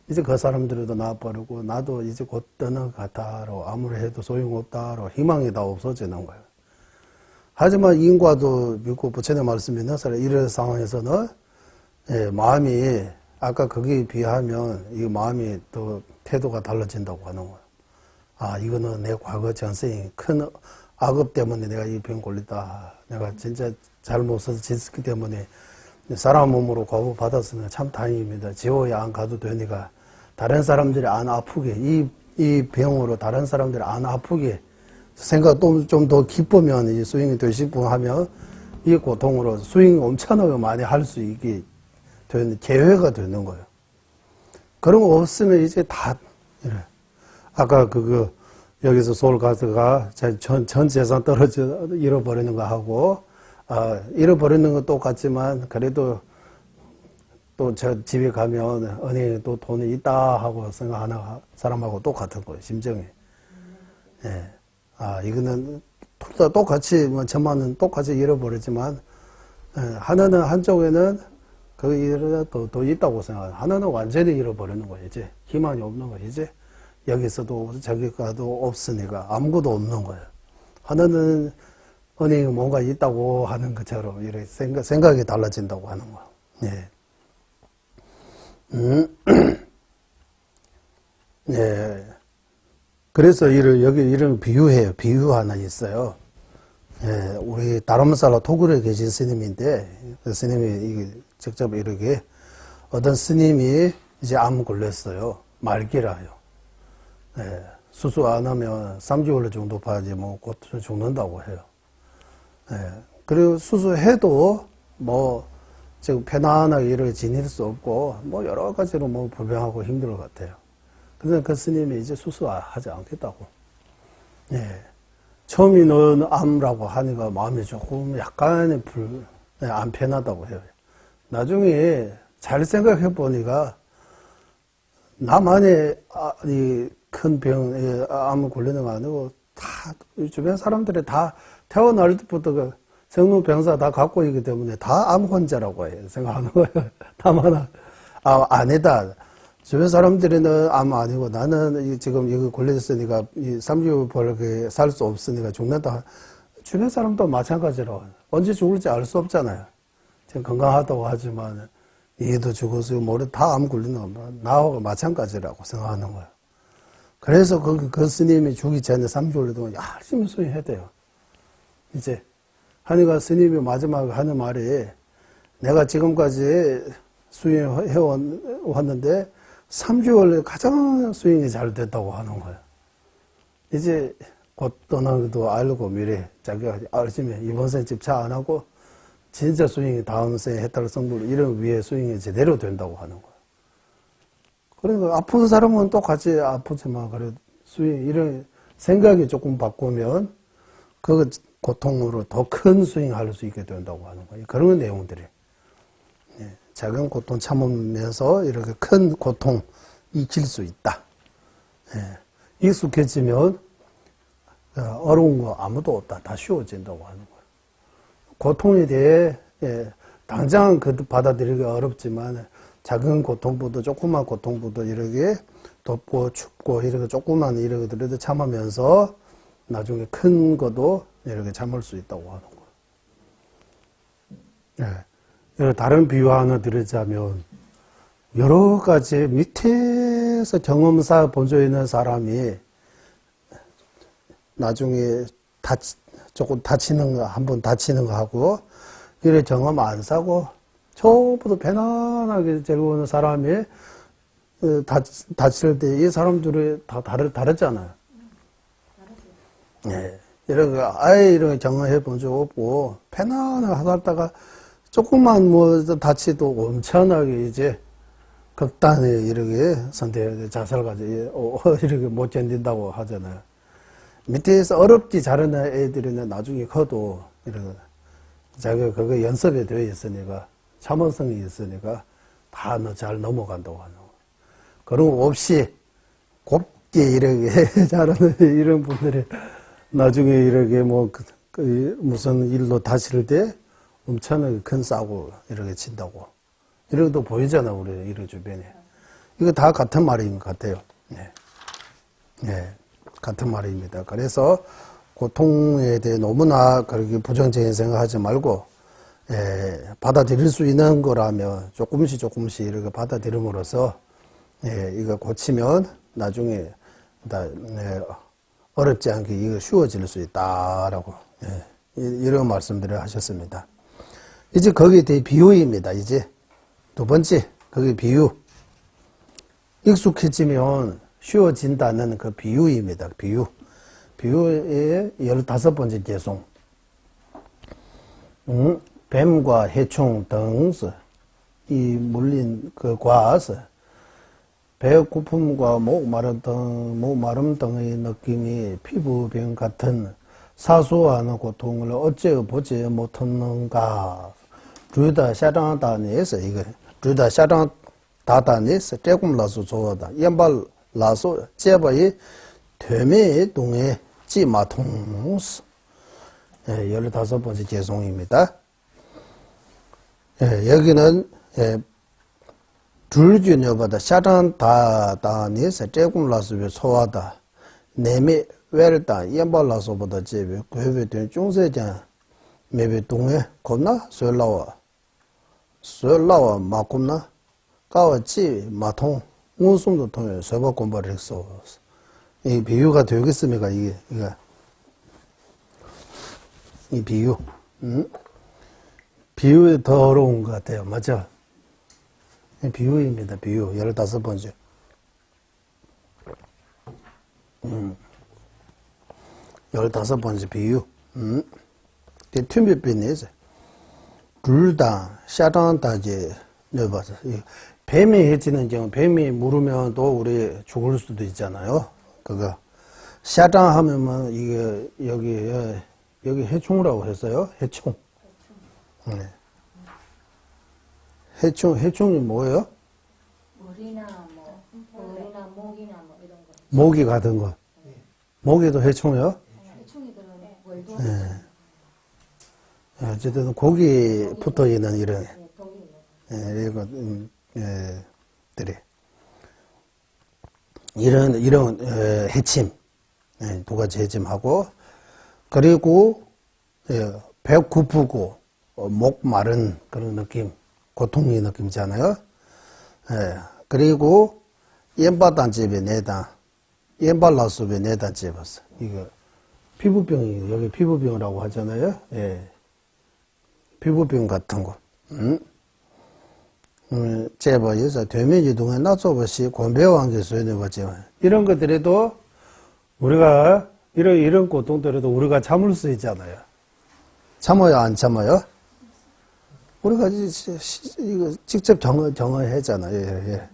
A: 이제 그 사람들도 나버리고 나도 이제 곧 떠날 것 같다로 아무리 해도 소용없다로 희망이 다 없어지는 거예요. 하지만 인과도 믿고 부처님 말씀 믿는 사람 이런 상황에서는 마음이 아까 거기에 비하면 이 마음이 또 태도가 달라진다고 하는 거예요. 이거는 내 과거 전생이 큰 악업 때문에 내가 이 병 걸렸다. 내가 진짜 잘못해서 짓기 때문에 사람 몸으로 고부 받았으면 참 다행입니다. 지옥에 안 가도 되니까 다른 사람들이 안 아프게 이 병으로 다른 사람들이 안 아프게 생각 좀 더 기쁘면 이 수행이 되시고 하면 이 고통으로 수행이 엄청나게 많이 할 수 있게 되는 계획가 되는 거예요. 그런 거 없으면 이제 다 이래. 아까 여기서 서울 가서가 전 재산 잃어버리는 거 하고 잃어버리는 건 똑같지만 그래도 또 저 집에 가면 은행에 또 돈이 있다 하고 생각하는 사람하고 똑같은 거예요. 심정이. 예. 이거는 둘 다 똑같이 뭐 천만은 똑같이 잃어버리지만 하나는 한쪽에는 더 있다고 생각해요. 하나는 완전히 잃어버리는 거예요. 이제 희망이 없는 거예요. 이제 여기서도 저기가도 없으니까 아무것도 없는 거예요. 하나는 은행에 뭔가 있다고 하는 것처럼 이렇게 생각이 달라진다고 하는 거예요. 예. 예. 그래서 여기 이런 비유해요. 비유 하나 있어요. 예. 우리 다람살라 토굴에 계신 스님인데, 그 스님이 직접 이렇게, 어떤 스님이 이제 암 걸렸어요. 말기라요. 예. 수술 안 하면 3개월 정도 봐야지 뭐 곧 죽는다고 해요. 예. 그리고 수술해도 지금 편안하게 이렇게 지낼 수 없고, 여러 가지로 불평하고 힘들 것 같아요. 그래서 그 스님이 이제 수술하지 않겠다고. 예. 처음에는 암이라고 하니까 마음이 조금 약간의 안 편하다고 해요. 나중에 잘 생각해 보니까, 나만의 큰 병에 암 걸리는 거 아니고, 주변 사람들이 다 태어날 때부터 생로병사 다 갖고 있기 때문에 다 암 환자라고 생각하는 거예요. 다만, 아니다. 주변 사람들은 암 아니고 나는 지금 이거 걸렸으니까 3개월 벌게 살 수 없으니까 죽는다. 주변 사람도 마찬가지로 언제 죽을지 알 수 없잖아요. 지금 건강하다고 하지만 얘도 죽었어요. 모레 다 암 걸리는 거 나하고 마찬가지라고 생각하는 거예요. 그래서 그 스님이 죽기 전에 3개월 동안 열심히 수행해야 돼요. 이제 하니까 스님이 마지막에 하는 말이 내가 지금까지 수행해 왔는데 3개월에 가장 수행이 잘 됐다고 하는 거예요. 이제 곧 떠나기도 알고 미래 자기가 열심히 이번 생 집착 안 하고 진짜 수행이 다음 생에 해탈 성불 이런 위에 수행이 제대로 된다고 하는 거예요. 그러니까 아픈 사람은 똑같이 아프지만 그래도 수행 이런 생각이 조금 바꾸면 그 고통으로 더 큰 수행할 수 있게 된다고 하는 거예요. 그런 내용들이. 작은 고통 참으면서 이렇게 큰 고통 익힐 수 있다. 익숙해지면 어려운 거 아무도 없다. 다 쉬워진다고 하는 거예요. 고통에 대해 당장 받아들이기가 어렵지만 작은 고통부터 조그만 고통부터 이렇게 덥고 춥고 이렇게 조그만 이렇게 들어도 참으면서 나중에 큰 것도 이렇게 참을 수 있다고 하는 거예요. 예. 다른 비유 하나 드리자면 여러 가지 밑에서 경험사 본조 있는 사람이 나중에 조금 다치는 거, 한 번 다치는 거 하고 이래 경험 안 사고 저보다 편안하게 즐거운 사람이 다칠 때 이 사람들이 다 다르잖아요. 예. 이런 거, 아예 이런 거 경험해 본 적 없고, 편안하게 하다가 조금만 뭐 다치도 엄청나게 이제 극단에 이렇게 자살 가지고 이렇게 못 견딘다고 하잖아요. 밑에서 어렵지 잘하는 애들은 나중에 커도 이렇게 자기가 그거 연습이 되어 있으니까 참을성이 있으니까 다 잘 넘어간다고 하는 거예요. 그런 거 없이 곱게 이렇게 잘하는 이런 분들이 나중에 이렇게 뭐 무슨 일로 다칠 때 엄청나게 큰 싸고 이렇게 친다고 이런 것도 보이잖아 우리 이런 주변에. 이거 다 같은 말인 것 같아요. 네. 네. 같은 말입니다. 그래서 고통에 대해 너무나 그렇게 부정적인 생각하지 말고 받아들일 수 있는 거라면 조금씩 이렇게 받아들임으로써 이거 고치면 나중에 어렵지 않게 이거 쉬워질 수 있다라고 이런 말씀들을 하셨습니다. 이제 거기에 대해 비유입니다. 이제 두 번째 거기 비유. 익숙해지면 쉬워진다는 그 비유입니다. 비유. 비유의 15번째 개송. 뱀과 해충 등서 이 물린 그 과서 배 고픔과 목 마름 등의 느낌이 피부병 같은 사소한 고통을 어째 보지 못하는가. 주다 샤장다니에서 이거 주다 샤장다다니에서 조금 라서 좋아다. 연발 라소 제바의 되매 동에 찌마통스 15번째 개송입니다. 여기는 줄균여보다 샤장다다니에서 조금 라서 소화다. 내매 외르다 연발 라소보다 제비 괴베된 중세장 매베 동에 겁나 쇠라와 마겁나 까와지 마통 운송도 통해 서버 공부를 했어. 이 비유가 되겠습니까? 이게 이 비유, 비유에 더 어려운 것 같아요. 맞죠? 이 비유입니다. 비유 15번째. 15번째 비유. 대투미변에서 둘다 샤장다지 넣어봐서. 뱀이 해지는 경우, 뱀이 물으면 또 우리 죽을 수도 있잖아요. 그거. 샤장 하면, 이게, 여기 해충이라고 했어요. 해충. 네. 해충이 뭐예요?
B: 물이나 목이나 뭐 이런 거.
A: 모기 같은 거. 모기도 해충이요?
B: 해충이 들어오네. 월도.
A: 어쨌든 고기 붙어 있는 이런,
B: 독이
A: 이거, 들이. 이런 해침. 두 가지 해침하고, 그리고, 배 고프고, 목 마른 그런 느낌, 고통의 느낌이잖아요. 그리고, 연바단집에 내다, 연발라숲에 내다 집었어. 이거, 피부병이, 여기 피부병이라고 하잖아요. 피부병 같은 거. 제보에서 되면이 동에 낮춰보시 권배왕께 소연해보지. 이런 것들에도 우리가, 이런 고통들에도 우리가 참을 수 있잖아요. 참아요, 안 참아요? 우리가 이거 직접 정언했잖아요.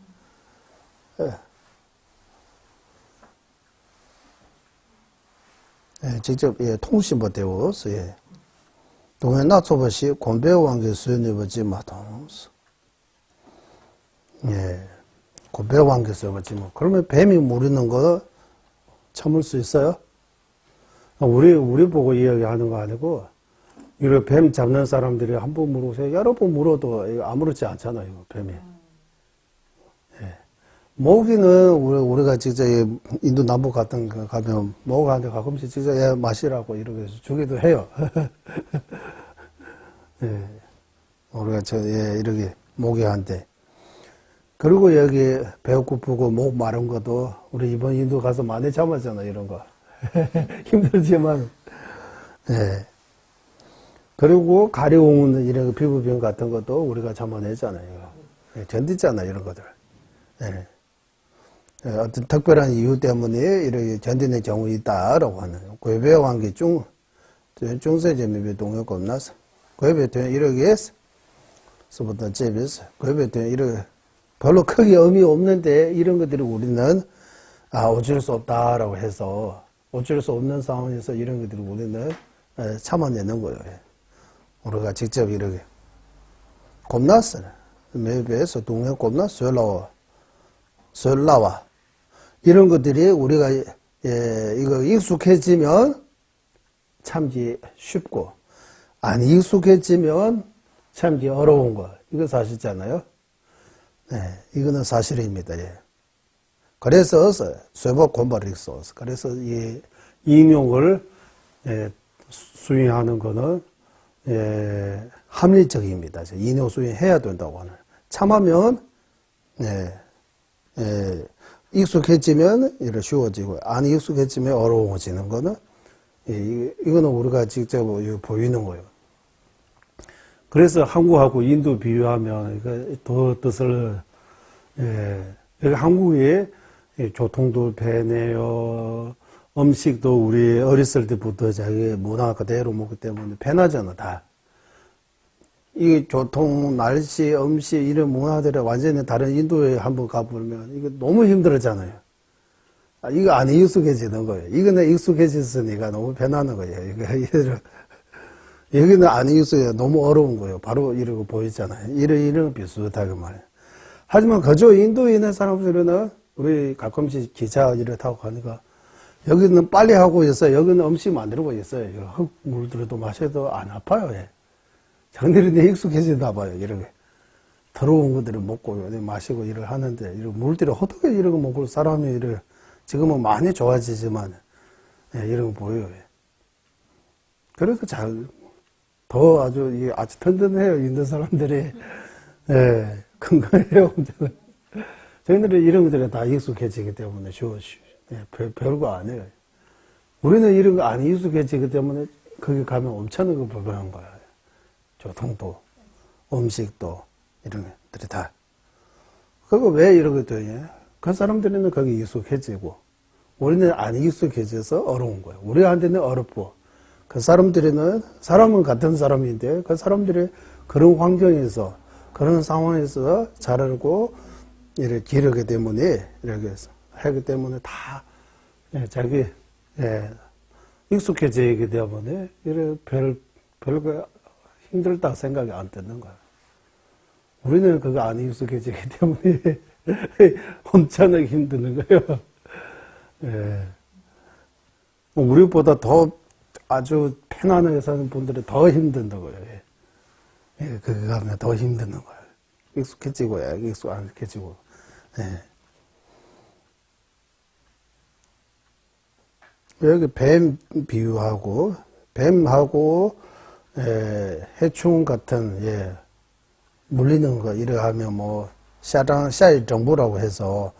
A: 직접, 통신부 되어서, 동해 낮춰보시 권배왕께 소연해보지 마통스. 권배왕께 소연해보지 마. 그러면 뱀이 무리는 거 참을 수 있어요? 우리 보고 이야기하는 거 아니고, 이렇게 뱀 잡는 사람들이 한 번 물어보세요. 여러 번 물어도 아무렇지 않잖아요, 뱀이. 모기는 우리가 직접 인도 남부 같은 거 가면 모기한테 가끔씩 직접 얘 마시라고 이렇게 해서 주기도 해요. 예. 우리가 이렇게 모기한테. 그리고 여기 배고 고프고 목 마른 것도 우리 이번 인도 가서 많이 참았잖아, 이런 거. 힘들지만. 예. 그리고 가려운 이런 피부병 같은 것도 우리가 참아내잖아요. 예, 견디잖아, 이런 것들. 예. 예, 어떤 특별한 이유 때문에 이렇게 견디는 경우 있다라고 하는. 괴배왕기 중세점입의 동요가 없나서. 괴배된 이렇게 해서. 서부터 집에서. 괴배된 이렇게. 별로 크게 의미 없는데 이런 것들이 우리는 어쩔 수 없다라고 해서 어쩔 수 없는 상황에서 이런 것들을 우리는 참아내는 거예요. 우리가 직접 이렇게 곱났어. 매배에서 동네 곱나 설라와 이런 것들이 우리가 이거 익숙해지면 참기 쉽고 안 익숙해지면 참기 어려운 거 이거 사실잖아요. 네, 이거는 사실입니다. 예. 그래서 쇠법 공부를 있어서 그래서 이 인용을 수행하는 거는 합리적입니다. 인용 수행해야 된다고 하는. 참하면 익숙해지면 이렇게 쉬워지고 안 익숙해지면 어려워지는 거는 이거는 우리가 직접 보이는 거예요. 그래서 한국하고 인도 비교하면 더 뜻을 여기 한국에 교통도 편해요. 음식도 우리 어렸을 때부터 자기 문화 그대로 먹기 때문에 편하잖아 다. 이 교통, 날씨, 음식 이런 문화들이 완전히 다른 인도에 한번 가보면 이거 너무 힘들었잖아요. 이거 안 익숙해지는 거예요. 이거는 익숙해졌으니까 너무 편하는 거예요. 여기는 안 익숙해요. 너무 어려운 거예요. 바로 이러고 보이잖아요. 이런 비슷하게 말이에요. 하지만 그저 인도에 있는 사람들은 우리 가끔씩 기차 이렇게 타고 가니까 여기는 빨리 하고 있어요. 여기는 음식 만들고 있어요. 흙물들도 마셔도 안 아파요. 장내리는 익숙해지나 봐요. 이렇게. 더러운 것들을 먹고 마시고 일을 하는데 이런 물들이 어떻게 이런 거 먹고 사람이 이렇게 지금은 많이 좋아지지만 이런 거 보여요. 그래서 더 아주 튼튼해요. 있는 사람들이. 건강해요. 저희들은 이런 것들이 다 익숙해지기 때문에 별거 아니에요. 우리는 이런 거 안 익숙해지기 때문에 거기 가면 엄청난 거 불편한 거예요. 교통도, 음식도, 이런 것들이 다. 그거 왜 이런 것들이? 그 사람들은 거기 익숙해지고, 우리는 안 익숙해져서 어려운 거예요. 우리한테는 어렵고, 그 사람들은, 사람은 같은 사람인데, 그 사람들이 그런 환경에서, 그런 상황에서 자라고, 이렇게 기르기 때문에, 이렇게 하기 때문에 다, 자기, 익숙해지기 때문에, 이렇게 별거 힘들다 생각이 안 드는 거야. 우리는 그거 안 익숙해지기 때문에, 엄청나게 힘드는 거예요. 우리보다 더 아주 편안하게 사는 분들이 더 힘든다고요. 그거 가면 더 힘드는 거예요. 익숙해지고, 익숙 안 익숙해지고. 여기 뱀 비유하고, 뱀하고, 해충 같은, 물리는 거, 이래 하면 샤이 정부라고 해서,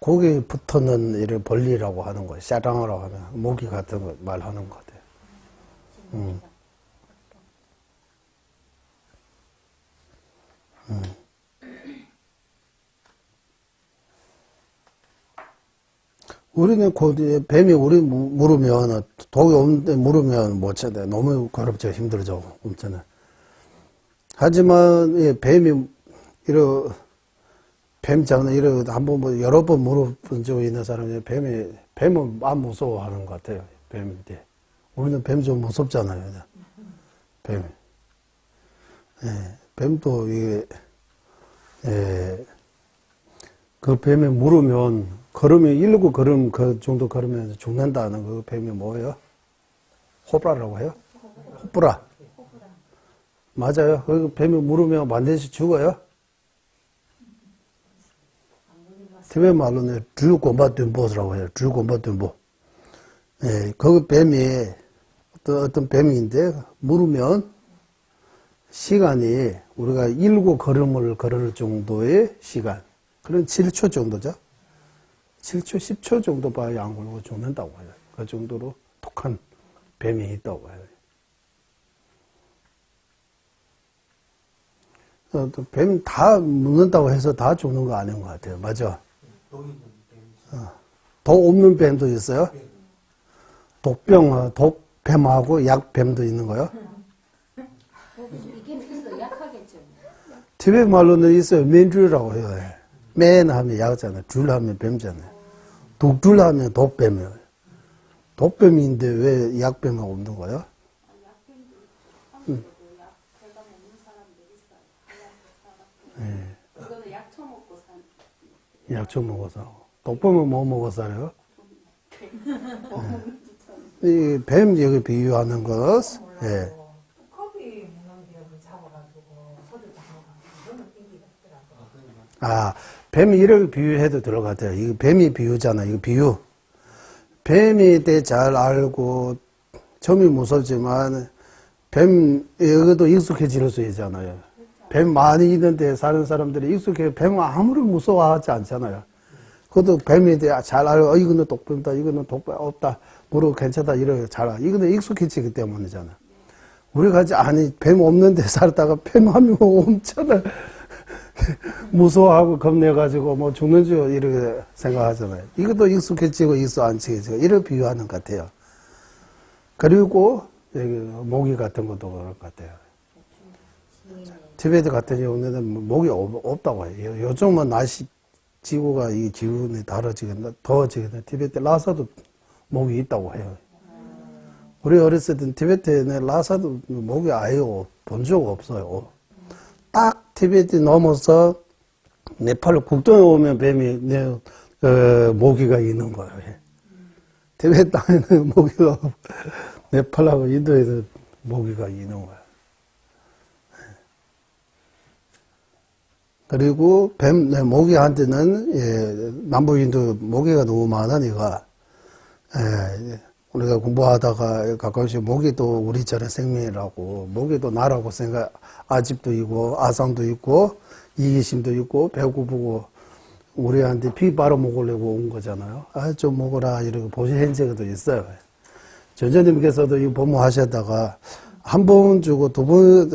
A: 거기에 붙는 이런 벌리라고 하는 거예요. 샤랑이라고 하면, 모기 같은 거 말하는 것 같아요. 우리는 뱀이 우리 물으면, 독이 없는데 물으면 못 찾아요. 너무 괴롭죠. 힘들죠. 엄청나. 하지만, 뱀이, 뱀 잡는, 한번 여러 번 물어본 적이 있는 사람이 뱀은 안 무서워하는 것 같아요. 뱀인데. 우리는 뱀 좀 무섭잖아요. 뱀이. 뱀도 그 뱀에 물으면, 걸으면, 119걸음 그 정도 걸으면 죽는다는 그 뱀이 뭐예요? 호브라라고 해요? 호브라. 맞아요. 그 뱀이 물으면 반드시 죽어요? 티베트 말로는 주곰바된보라고 해요. 주곰바된보. 예, 그 뱀이 어떤 뱀인데 물으면 시간이 우리가 7걸음을 걸을 정도의 시간. 그런 7초 정도죠. 7초, 10초 정도 봐야 안 걸고 죽는다고 해요. 그 정도로 독한 뱀이 있다고 해요. 뱀 다 묻는다고 해서 다 죽는 거 아닌 것 같아요. 맞아? 독 없는 뱀도 있어요? 독병, 독뱀하고 약뱀도 있는 거요?
B: 이게 있어 약하겠죠.
A: 티베트 말로는 있어요. 맨줄이라고 해요. 맨 하면 약잖아요. 줄 하면 뱀잖아요. 독줄 하면 독뱀이에요. 독뱀인데 왜 약뱀이 없는 거예요?
C: 약병도 한국에도 약 배가 먹는 사람들 있어요. 이거는 약 처먹고 산.
A: 약초 먹어서. 독뱀은 뭐 먹어서 살아요? 이 뱀 여기 비유하는 것, 예.
D: 컵이 무는 벽을 잡아가지고 소리 당하고 그거는 인기가 있더라고요.
A: 아, 뱀이 이렇게 비유해도 될 것 같아요. 이거 뱀이 비유잖아. 이거 비유. 뱀에 대해 잘 알고, 처음이 무섭지만, 뱀, 여기도 익숙해질 수 있잖아요. 뱀 많이 있는데 사는 사람들이 뱀 아무런 무서워하지 않잖아요. 그것도 뱀에 대해 잘 알고, 이거는 독뱀이다, 이거는 독뱀 없다, 뭐로 괜찮다, 이렇게 잘 알고. 이거는 익숙해지기 때문이잖아. 우리가 뱀 없는데 살다가 뱀 하면 엄청나 무서워하고 겁내가지고 뭐 죽는 줄 이렇게 생각하잖아요. 이것도 익숙해지고 익숙 안 지고 이렇게 비유하는 것 같아요. 그리고 여기 모기 같은 것도 그럴 것 같아요. 티베트 같은 경우는 모기 없다고 해요. 요즘은 날씨 지구가 이 기온이 더워지겠네. 티베트 라사도 모기 있다고 해요. 우리 어렸을 때 티베트에는 라사도 모기 아예 본 적 없어요. 딱 티베트 넘어서 네팔 국도에 오면 모기가 있는 거예요. 티베트 땅에는 모기가 없고, 네팔하고 인도에도 모기가 있는 거예요. 그리고 모기한테는, 남부 인도 모기가 너무 많으니까, 우리가 공부하다가 가끔씩 모기도 우리처럼 생명이라고, 모기도 나라고 아집도 있고, 아상도 있고, 이기심도 있고, 배고프고, 우리한테 피 빨아먹으려고 온 거잖아요. 좀 먹어라, 이렇게 보시한 적도 있어요. 전전님께서도 이 법문하셨다가, 한 번 주고 두 번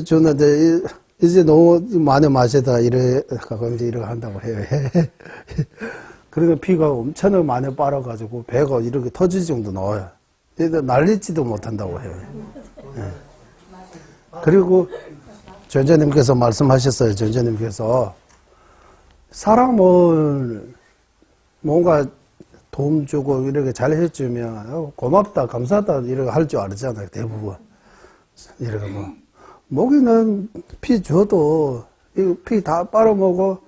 A: 줬는데, 이제 너무 많이 마시다가 가끔씩 이렇게 한다고 해요. 그래서 피가 엄청 많이 빨아가지고 배가 이렇게 터질 정도 나와요. 날리지도 못한다고 해요. 네. 그리고 전자님께서 말씀하셨어요. 전자님께서 사람을 뭔가 도움 주고 이렇게 잘 해주면 고맙다, 감사하다 이렇게 할 줄 알잖아요. 대부분. 이렇게 모기는 피 줘도 이거 피 다 빨아먹어.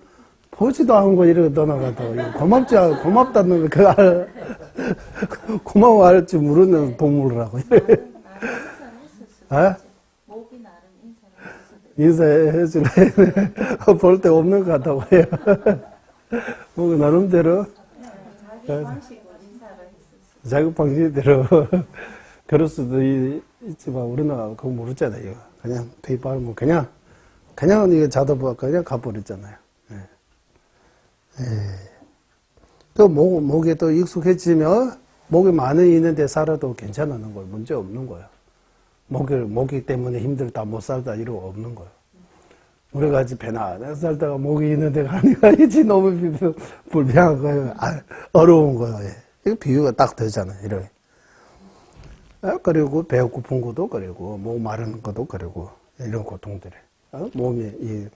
A: 보지도 않고 이렇게 떠나가도 고맙다는 거 고마워할 줄 모르는 동물이라고.
B: 목이 나름 인사를
A: 인사해줄래? 볼 데 없는 것 같다고 해요. 뭐 나름대로
B: 자기 방식으로 인사를 했었어요.
A: 자기 방식대로 그럴 수도 있지만 우리는 그거 모르잖아요. 그냥 페이팔 그냥 이거 자도 그냥 가버렸잖아요. 목에 또 익숙해지면 목이 많이 있는데 살아도 괜찮은 거예요. 문제 없는 거예요. 목이 때문에 힘들다 못 살다 이런 거 없는 거예요. 우리 같이 편안하게 살다가 목이 있는데 가니까 이제 너무 불편한 거예요. 어려운 거예요. 이거 비유가 딱 되잖아요. 이렇게. 그리고 배 고픈 것도 그리고 목 마른 것도 그리고 이런 고통들이 몸이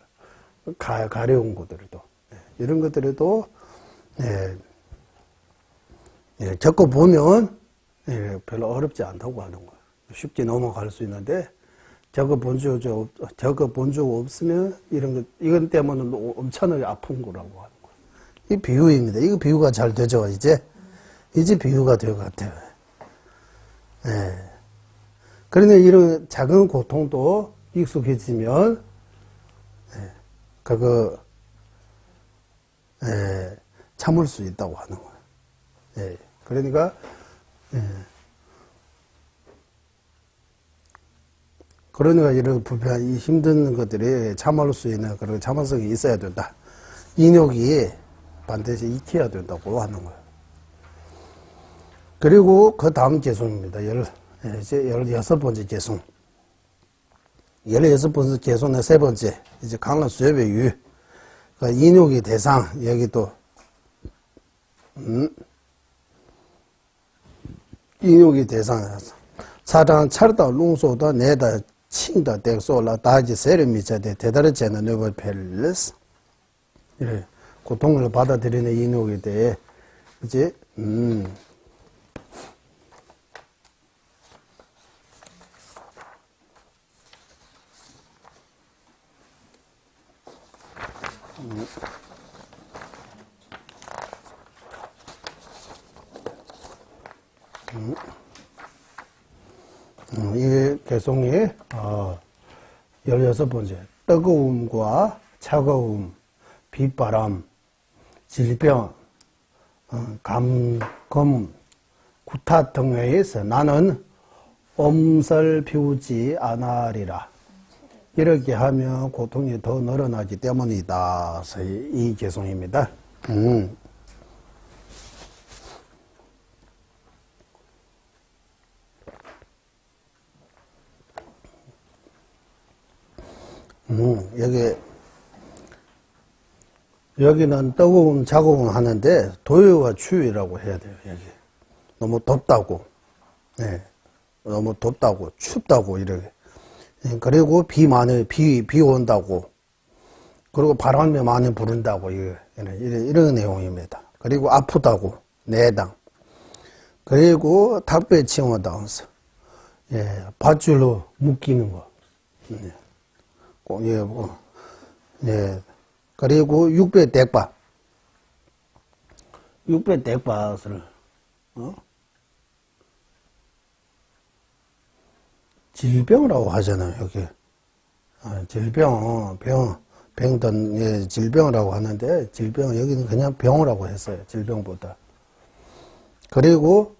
A: 가려운 것들도 이런 것들에도 겪어보면 별로 어렵지 않다고 하는 거예요. 쉽게 넘어갈 수 있는데 겪어본 적 없으면 이건 때문에 엄청나게 아픈 거라고 하는 거예요. 이 비유입니다. 이거 비유가 잘 되죠. 이제 비유가 될 것 같아요. 그러나 이런 작은 고통도 익숙해지면 참을 수 있다고 하는 거예요. 예. 그러니까, 그러니까 이런 불편, 이 힘든 것들이 참을 수 있는 그런 참을성이 있어야 된다. 인욕이 반드시 익혀야 된다고 하는 거예요. 그리고 그 다음 개송입니다. 이제 16번째 개송. 16번째 개송의 세 번째, 이제 강은 수협의 그 인욕의 대상, 여기 또, 인욕의 대상에서 사장 차르다 룽소다 내다 칭다 덱소라 다지 세르미자데 대다르제는 너버 펠레스. 예, 고통을 받아들이는 인욕에 대해, 이제, 이 개송이 16번째 뜨거움과 차가움, 빗바람, 질병, 감금, 구타 등에서 나는 엄살 피우지 않으리라. 이렇게 하면 고통이 더 늘어나기 때문이다. 이 개송입니다. 여기는 뜨거움, 차가움 하는데 도요와 추위라고 해야 돼요. 여기 너무 덥다고, 너무 덥다고, 춥다고 이렇게. 그리고 비 온다고, 그리고 바람이 많이 부른다고 이런 내용입니다. 그리고 아프다고, 내당. 그리고 닭배 칭호당서, 밧줄로 묶이는 거. 그리고 육배 댁밭. 육배 댁밭을, 질병이라고 하잖아요, 여기. 병든, 질병이라고 하는데, 여기는 그냥 병이라고 했어요, 질병보다. 그리고,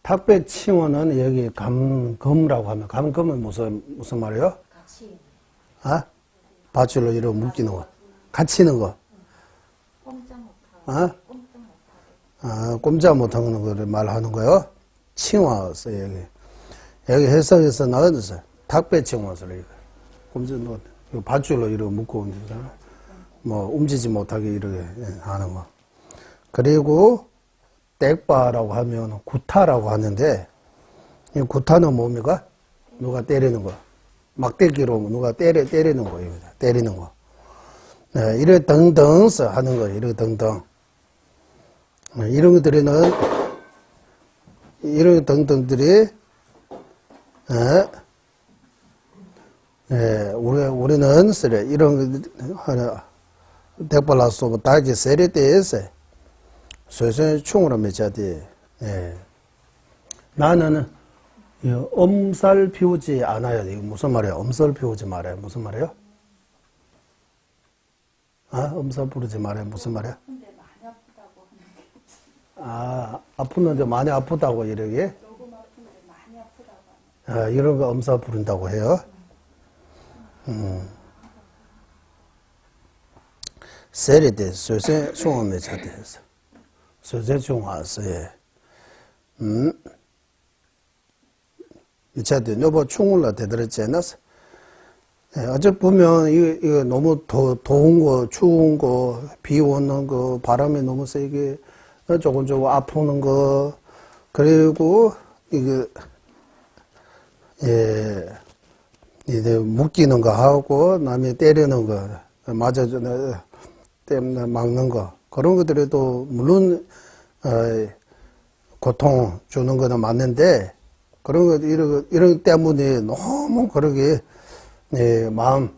A: 탁배 칭호는 여기 감금이라고 하면, 감금은 무슨 말이에요?
B: 같이.
A: 밧줄로 이렇게 묶이는 거. 갇히는 거.
B: 꼼짝 못하고.
A: 꼼짝 못하는 거를 말하는 거요. 칭화서, 여기. 여기 해석에서 나왔어요. 탁배 칭화서를, 이거. 꼼짝 못, 밧줄로 이렇게 묶고 있잖아. 움직이지 못하게 이렇게 하는 거. 그리고, 땡바라고 하면 구타라고 하는데, 이 구타는 뭡니까? 누가 때리는 거. 막대기로 누가 때리는 거입니다. 때리는 거. 이렇게 등등 하는 거예요. 이렇게 등등. 이런 것들이는, 이런 등등들이, 우리는, 이런, 대발라서 다기 세례대에서, 소선 충으로 맺자디, 나는, 엄살 피우지 않아야 돼. 이거 무슨 말이야? 엄살 피우지 말아요. 무슨 말이에요? 엄살 피우지 말아요. 무슨 말이야?
C: 아픈데 많이 아프다고 하는 게.
A: 아프는데 많이 아프다고 이러게?
C: 조금 아픈데 많이 아프다고 하는
A: 이런 거 엄살 부른다고 해요. 세리대, 소세 충엄에 자대해서. 소세 충화서에, 이차대, 너뭐 충을라 되더랬지 않았어? 어째 보면, 이거 너무 더운 거, 추운 거, 비 오는 거, 바람이 너무 세게, 조금 아프는 거, 그리고, 이제 묶이는 거 하고, 남이 때리는 거, 맞아주는, 때문에 막는 거, 그런 것들에도, 물론, 고통 주는 거는 맞는데, 그런 것, 이런 때문에 너무 그러게, 마음,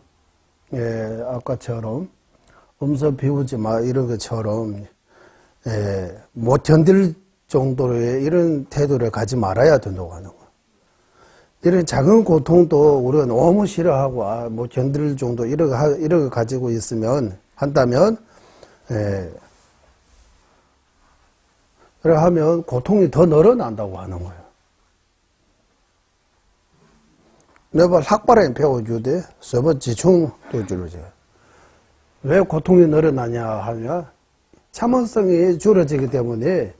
A: 아까처럼, 엄살 비우지 마, 이런 것처럼, 못 견딜 정도의 이런 태도를 가지 말아야 된다고 하는 거. 이런 작은 고통도 우리가 너무 싫어하고, 못 견딜 정도, 이런 거 가지고 있으면, 한다면, 그래 하면 고통이 더 늘어난다고 하는 거예요. 내가 학바람에 배워주되 서버 지충 도주로죠. 왜 고통이 늘어나냐 하면 참을성이 줄어지기 때문에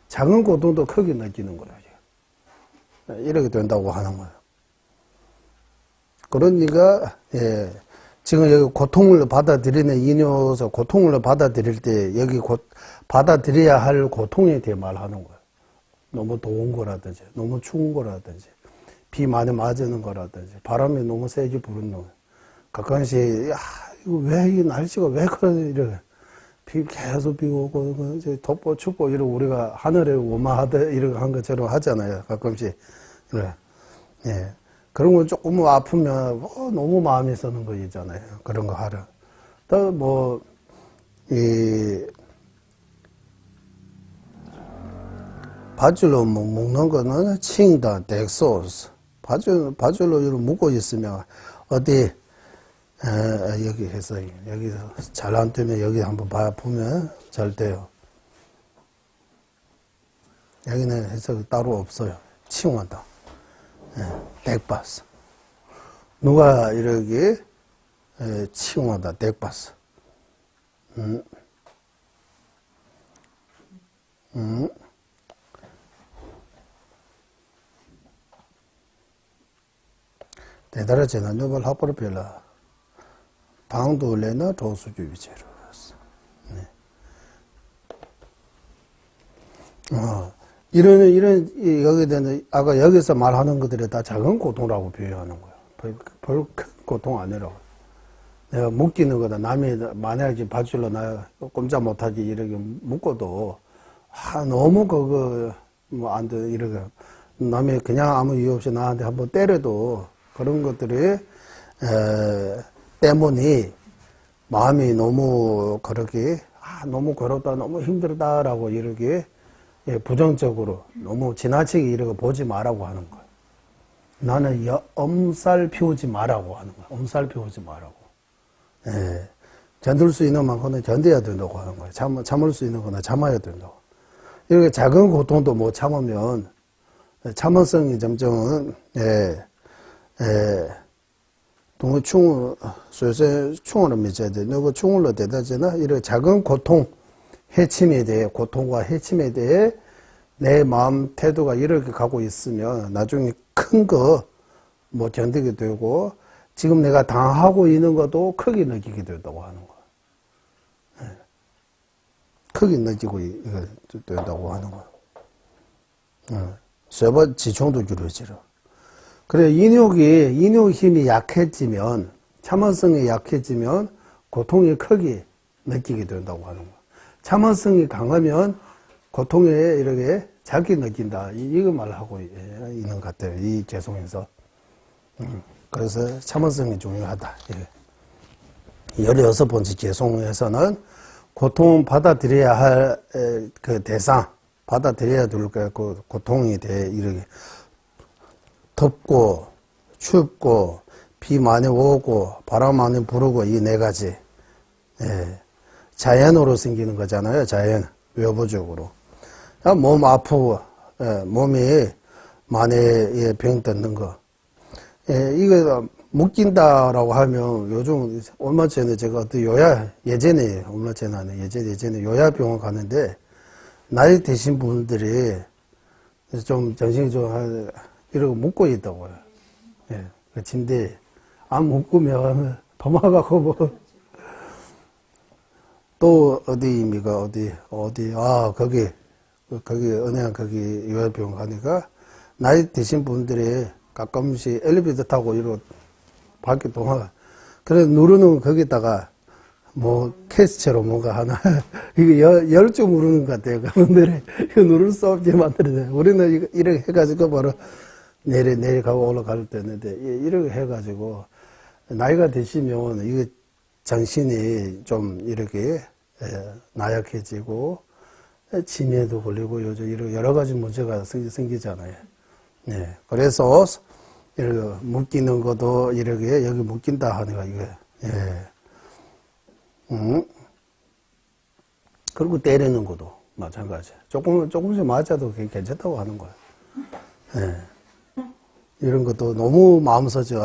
A: 작은 고통도 크게 느끼는 거예요. 이렇게 된다고 하는 거예요. 그러니까 지금 여기 고통을 받아들이는 이뇨에서 고통을 받아들일 때 여기 받아들여야 할 고통에 대해 말하는 거예요. 너무 더운 거라든지 너무 추운 거라든지 비 많이 맞는 거라든지 바람이 너무 세게 부는 거. 가끔씩 이거 왜 이 날씨가 왜 그러지 이래. 비 계속 비 오고 이제 덥고 춥고 이러고 우리가 하늘에 오마하다 이렇게 한 것처럼 하잖아요. 가끔씩 그래. 예. 그런 거 조금 아프면 너무 마음이 쓰는 거 있잖아요. 그런 거 하러. 또 바질로 먹는 거는 칭다, 덱소스. 바질로 이렇게 묶고 있으면 어디 여기 해서 여기서 잘 안 되면 여기 한번 보면 잘 돼요. 여기는 해석이 따로 없어요. 칭원다. 덱바스. 누가 이렇게 칭원다, 덱바스. 대단하잖아. 누가 학벌을 별라. 방도래나 도수주 위치로 왔어. 이런, 여기 되는, 아까 여기서 말하는 것들이 다 작은 고통이라고 표현하는 거예요. 별 큰 고통 아니라고. 내가 묶이는 거다. 남이 만약에 밧줄로 나 꼼짝 못하지 이렇게 묶어도, 너무 안 돼, 이렇게. 남이 그냥 아무 이유 없이 나한테 한번 때려도 그런 것들이, 때문에 마음이 너무 그렇게, 너무 괴롭다, 너무 힘들다라고 이렇게 부정적으로 너무 지나치게 이렇게 보지 말라고 하는 거예요. 나는 엄살 피우지 말라고 하는 거예요. 엄살 피우지 말라고. 견딜 수 있는 만큼은 견뎌야 된다고 하는 거예요. 참을 수 있는 거나 참아야 된다고. 이렇게 작은 고통도 못 참으면 참을성이 점점 동의 충을 미쳐야 돼. 너그 충을로 대다잖아. 이런 작은 고통, 해침에 대해, 고통과 해침에 대해 내 마음 태도가 이렇게 가고 있으면 나중에 큰 거 못 견디게 되고 지금 내가 당하고 있는 것도 크게 느끼게 된다고 하는 거야. 크게 느끼고 된다고 하는 거야. 쇠번 지총도 줄어지러. 그래, 인욕 힘이 약해지면, 참을성이 약해지면, 고통이 크게 느끼게 된다고 하는 거야. 참을성이 강하면, 고통에 이렇게 작게 느낀다. 이거 말하고 있는 것 같아요. 이 개성에서. 그래서 참을성이 중요하다. 16번째 개성에서는 고통 받아들여야 할 그 대상, 받아들여야 될 그 고통에 대해 이렇게 덥고 춥고 비 많이 오고 바람 많이 부르고 이 네 가지 자연으로 생기는 거잖아요. 자연 외부적으로 몸 아프고 몸이 많이 병 뜯는 거 이거 묶인다라고 하면 요즘 얼마 전에 제가 어떤 예전에 요야병원 가는데 나이 드신 분들이 좀 정신이 좀 이러고 묶고 있다고요. 그 침대에. 안 묶으면 도망가고 뭐. 또 어디입니까? 어디. 거기 은행 거기 요양병원 가니까 나이 드신 분들이 가끔씩 엘리베이터 타고 이러고 밖에 도망가. 그래 누르는 거기다가 뭐 캐스처로 뭔가 하나 이거 열줄 누르는 것 같아요. 그분들이 이거 누를 수 없게 만들어요. 우리는 이거 이렇게 해가지고 바로 내려가고 올라갈 때 있는데 이렇게 해가지고 나이가 드시면 이거 정신이 좀 이렇게 나약해지고 치매도 걸리고 요즘 이런 여러 가지 문제가 생기잖아요. 그래서 이렇게 묶이는 것도 이렇게 여기 묶인다 하니까 이게 그리고 때리는 것도 마찬가지. 조금씩 맞아도 그게 괜찮다고 하는 거야. 예. 이런 것도 너무 마음 서죠.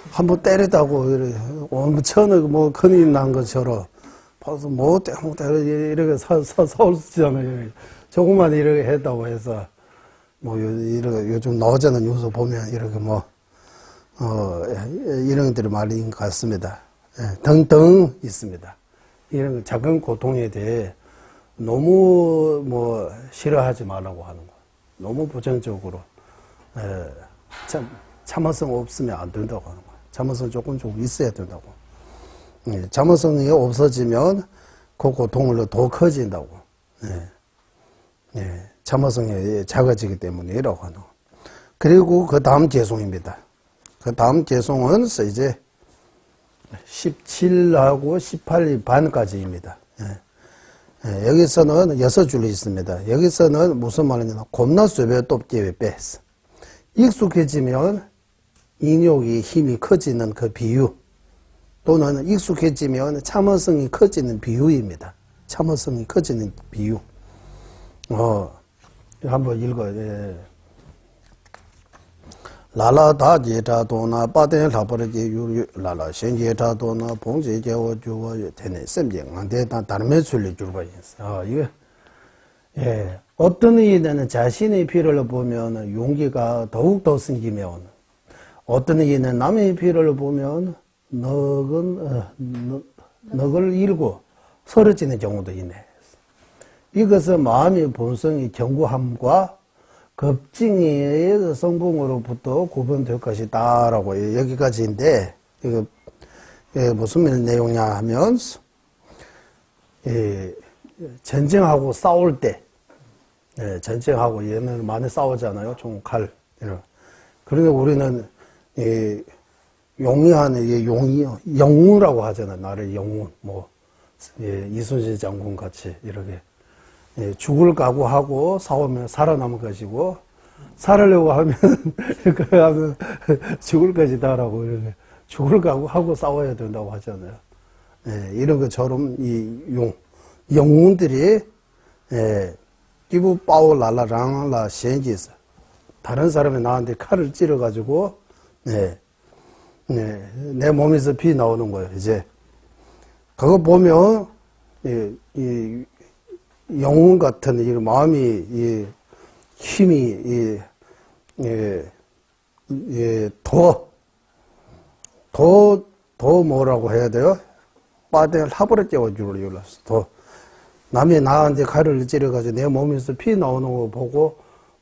A: 한번 때리다고, 엄청나게 뭐, 큰일 난 것처럼, 벌써 뭐, 이렇게 서울 쓰잖아요. 조금만 이렇게 했다고 해서, 뭐, 이렇게 요즘 나오잖아, 뉴스 보면, 이렇게 뭐, 이런 것들이 말인 것 같습니다. 예, 등등 있습니다. 이런 작은 고통에 대해 너무 뭐, 싫어하지 말라고 하는 거. 너무 부정적으로, 참을성 없으면 안 된다고 하는 거예요. 참을성 조금 있어야 된다고. 참을성이 없어지면 그 고통을 더 커진다고. 참을성이 작아지기 때문이라고 하는 거예요. 그리고 그 다음 개송입니다. 그 다음 개송은 이제 17하고 18 반까지입니다. 여기서는 6줄이 있습니다. 여기서는 무슨 말이냐면 겁나 쇠배 톱기에 뺐어. 익숙해지면 인욕이 힘이 커지는 그 비유 또는 익숙해지면 참을성이 커지는 비유입니다. 참을성이 커지는 비유. 한번 읽어요. 예. 라라다 제타도나 빠데 라버지 유 라라 신제타도나 봉제제워 주워 되네 셈쟁 안데다 다름에 줄리 줄바 있어. 이거 예. 어떤 이에는 자신의 피를 보면 용기가 더욱더 생기면 어떤 이에는 남의 피를 보면 넋을 잃고 서러지는 경우도 있네. 이것은 마음의 본성의 견고함과 급증의 성분으로부터 구분될 것이다라고 여기까지인데 이거 무슨 내용이냐 하면 전쟁하고 싸울 때 전쟁하고 얘는 많이 싸우잖아요. 총 칼 이런. 그런데 우리는 용이한 영웅이라고 하잖아요. 나를 영웅 뭐 이순신 장군 같이 이렇게 죽을 각오하고 싸우면 살아남을 것이고 살으려고 하면 그러면 죽을 것이다라고 이렇게 죽을 각오하고 싸워야 된다고 하잖아요. 이런 것처럼 이 영웅들이 기부 빠오 라라랑라 시엔지스 다른 사람이 나한테 칼을 찌르가지고 내 몸에서 피 나오는 거예요. 이제 그거 보면 이 영웅 같은 이 마음이 이 힘이 더 뭐라고 해야 돼요? 빠댕을 하버려 째워주려 열렸어. 더 남이 나한테 칼을 찌르가지고 내 몸에서 피 나오는 거 보고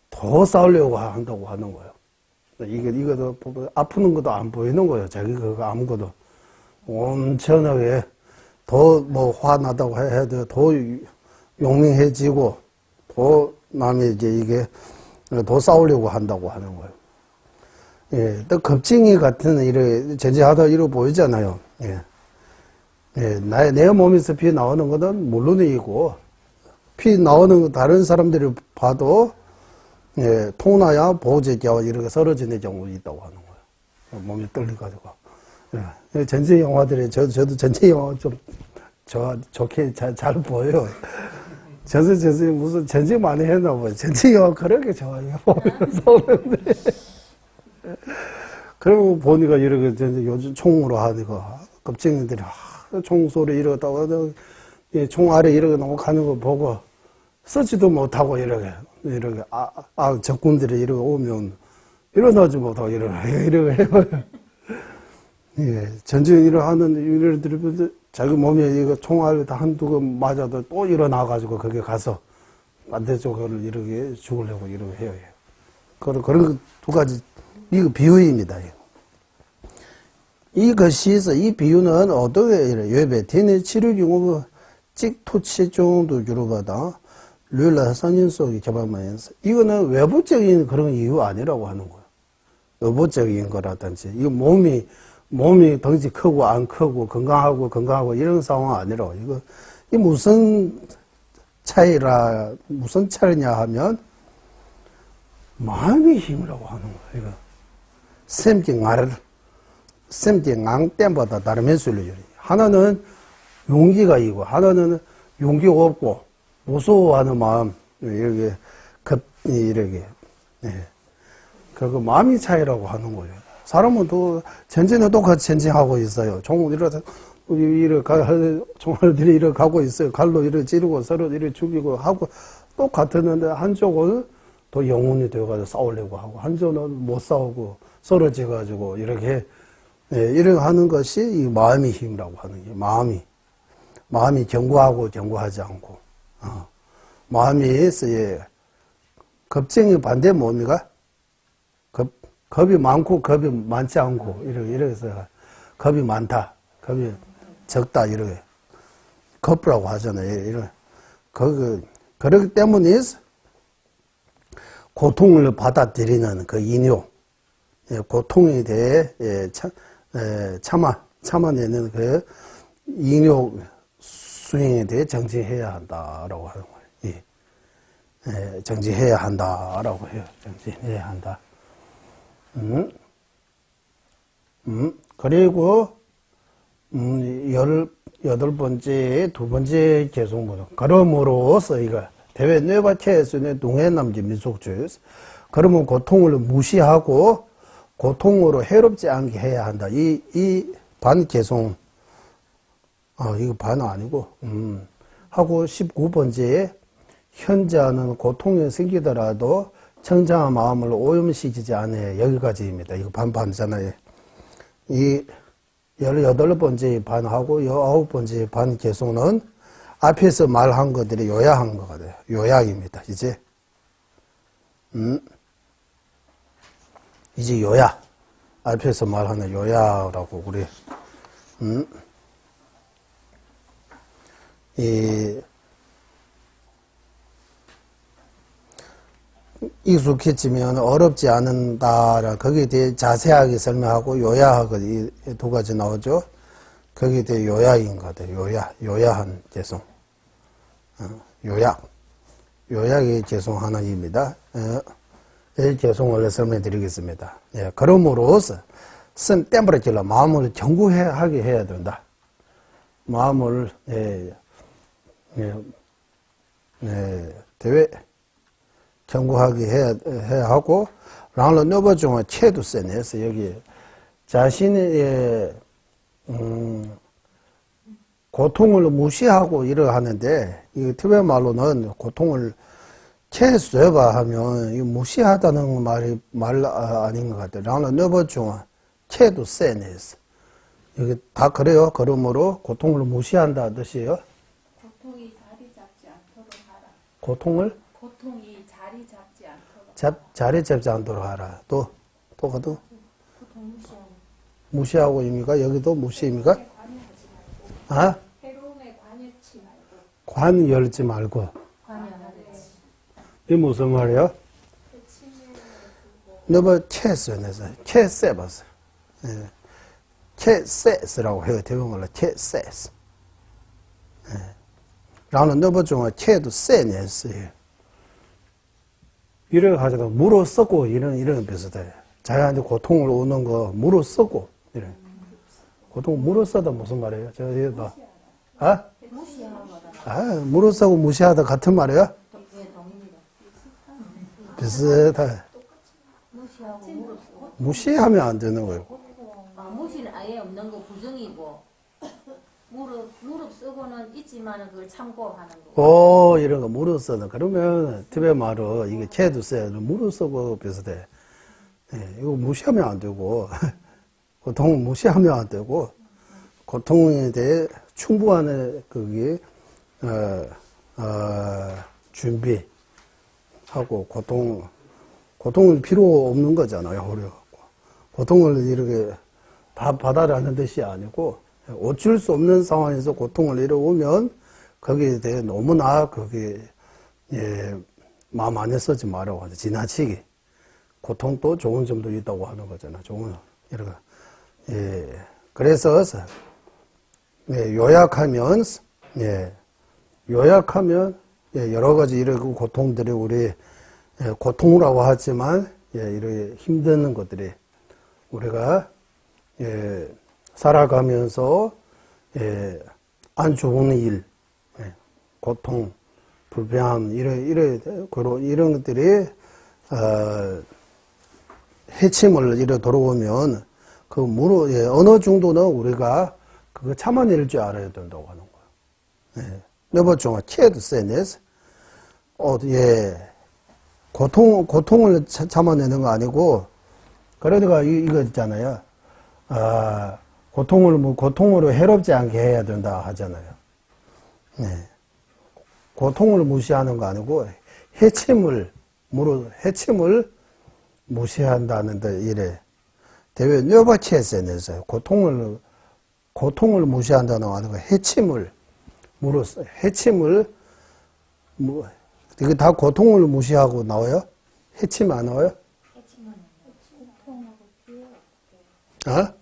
A: 더 싸우려고 한다고 하는 거예요. 이거도 아프는 것도 안 보이는 거예요. 자기 그거 아무것도 엄청나게 더 뭐 화나다고 해야 돼요. 더 용맹해지고 더 남이 이제 이게 더 싸우려고 한다고 하는 거예요. 예, 또 겁쟁이 같은 이래 전제하다 이러 보이잖아요. 내 몸에서 피 나오는 것은 물론이고 피 나오는 거 다른 사람들이 봐도 통나야 보호제기와 이렇게 서러지는 경우도 있다고 하는 거예요. 몸이 떨려가지고. 전쟁 영화들이 저도 전쟁 영화 좀 좋게 잘 보여요. 저도 무슨 전쟁 많이 했나 봐요. 전쟁 영화 그렇게 좋아요. 보면서 그러고 보니까 이렇게 요즘 총으로 하니까 겁쟁이들이 총소리 이러다가 총 아래 이렇게 넘어가는 거 보고 쓰지도 못하고 이렇게 적군들이 이렇게 오면 일어나지 못하고 이렇게 해요. 전쟁 일어나는 일들이 자기 몸에 이거 총알 한두 번 맞아도 또 일어나가지고 거기 가서 반대쪽을 이렇게 죽으려고 이렇게 해요. 그런 두 가지, 이거 비유입니다. 이것이서 이 비유는 어떻게 예배 대내 치료 경우 찍토치 정도 주로받아 류라 선인 속의 개발만해서 이거는 외부적인 그런 이유 아니라고 하는 거예요. 외부적인 거라든지 이거 몸이 덩치 크고 안 크고 건강하고 이런 상황 아니라고. 이 무슨 차이냐 하면 마음의 힘이라고 하는 거예요. 이거 샘경앙 땜보다 다르면 술려요. 하나는 용기가 있고 하나는 용기 없고 무서워하는 마음, 이렇게, 이렇게, 예. 그 마음이 차이라고 하는 거예요. 사람은 또, 전쟁은 똑같이 전쟁하고 있어요. 총알들이 이렇게 가고 있어요. 칼로 이렇게 찌르고 서로 이렇게 죽이고 하고 똑같았는데, 한쪽은 또 영혼이 되어가지고 싸우려고 하고, 한쪽은 못 싸우고, 서러져가지고, 이렇게, 예, 이렇게 하는 것이 이 마음의 힘이라고 하는 게, 마음이 견고하고 견고하지 않고, 마음이, 예, 겁쟁이 반대 뭡니까? 겁이 많고 겁이 많지 않고, 이렇게 해서, 겁이 많다, 겁이 적다, 이렇게. 겁이라고 하잖아요. 이런. 그렇기 때문에, 고통을 받아들이는 그 인요, 예, 고통에 대해, 예, 참아내는 그 인요 수행에 대해 정지해야 한다라고 하는 거예요. 예. 예, 정지해야 한다라고 해요. 정지해야 한다. 그리고, 18번째, 두 번째 개송문은, 그럼으로써, 이거, 대외 뇌바체에서는 동해남지 민속주의에서, 그러면 고통을 무시하고, 고통으로 해롭지 않게 해야 한다. 이 반 개송, 이거 반 아니고, 하고 19번째에, 현재는 고통이 생기더라도, 청정한 마음을 오염시키지 않아요. 여기까지입니다. 이거 반반잖아요. 이 18번째 반하고 19번째 반 개송은 앞에서 말한 것들이 요약한 것 같아요. 요약입니다. 이제 이제 요약. 앞에서 말하는 요약이라고 그래. 익숙해지면 어렵지 않는다라 거기에 대해 자세하게 설명하고 요약하고 이 두 가지 나오죠. 거기에 대해 요약인 것 같아요. 요약한 개송. 요약의 개송 하나입니다. 이 개송을 설명드리겠습니다. 예, 그럼으로써 땜버려질러 마음을 견고하게 해야 된다. 마음을 대외 견고하게 해야 하고, 랑러 너버 중에 체도 세네서 여기 자신의 고통을 무시하고 이러 하는데, 이 티베 말로는 고통을 체수가 하면 이 무시하다는 말 아닌 것 같아요. 랑러 너버 중에 체도 세네서 이게 다 그래요. 그러므로 고통을 무시한다 뜻이에요.
C: 고통이 자리 잡지 않도록 하라.
A: 고통이
C: 자리 잡지 않도록.
A: 자리 잡지 않도록 하라. 또 가도
C: 고통 무시하고.
A: 무시하고입니까? 여기도 무시입니까?
C: 관여하지 말고.
A: 아?
C: 해로움에 관여치 말고.
A: 관 열지 말고.
B: 관여하듯이.
A: 이 무슨 말이에요?
C: 해침을 두고.
A: 너뭐 체스에서 체세버스. 예. 체세스라고 해요. 대부분으로 체세스. 예. 라는 너버 중에 체도 세네스예요. 이래 가지고 물어 쓰고 이런 비슷해. 자기한테 고통을 오는 거 물어 쓰고 이래. 고통 물어 쓰다 무슨 말이에요? 제가 얘기해봐. 아?
B: 무시하거나.
A: 물어 쓰고 무시하다 같은 말이에요?
B: 예, 동입니다.
A: 비슷해.
B: 무시하고 무릎 쓰고.
A: 무시하면 안 되는 거예요.
B: 무시는 아예 없는 거 부정이고, 무릎 쓰고는 있지만은 그걸 참고 하는 거.
A: 이런 거 물어 쓰다. 그러면 티베 말로 이게 체도 세. 물어 쓰고 비슷해. 예, 이거 무시하면 안 되고, 고통을 무시하면 안 되고, 고통에 대해 충분한 그게 준비하고 고통을 필요 없는 거잖아요. 어려갖고 고통을 이렇게 다 받아라는 뜻이 아니고 어쩔 수 없는 상황에서 고통을 이뤄오면 거기에 대해 너무나 그게 마음 안에 쓰지 말라고 하죠. 지나치게 고통도 좋은 점도 있다고 하는 거잖아. 좋은 이런 그래서 요약하면 여러 가지 이런 고통들이 우리 고통이라고 하지만 이렇게 힘든 것들이 우리가 살아가면서 안 좋은 일, 고통, 불평함, 이런 것들이, 해침을 이래 들어오면, 어느 정도는 우리가 그거 참아낼 줄 알아야 된다고 하는 거예요. 예. 너버 중에 키에도 세네스. 고통을 참아내는 거 아니고, 그러니까 이거 있잖아요. 고통으로 해롭지 않게 해야 된다 하잖아요. 네. 고통을 무시하는 거 아니고, 해침을 무시한다는데, 이래. 대외 뇌바치에서요. 고통을 무시한다는 거 아니고, 이게 다 고통을 무시하고 나와요? 해침 안 나와요?
B: 해치면
C: 고통하고 뒤에
A: 어?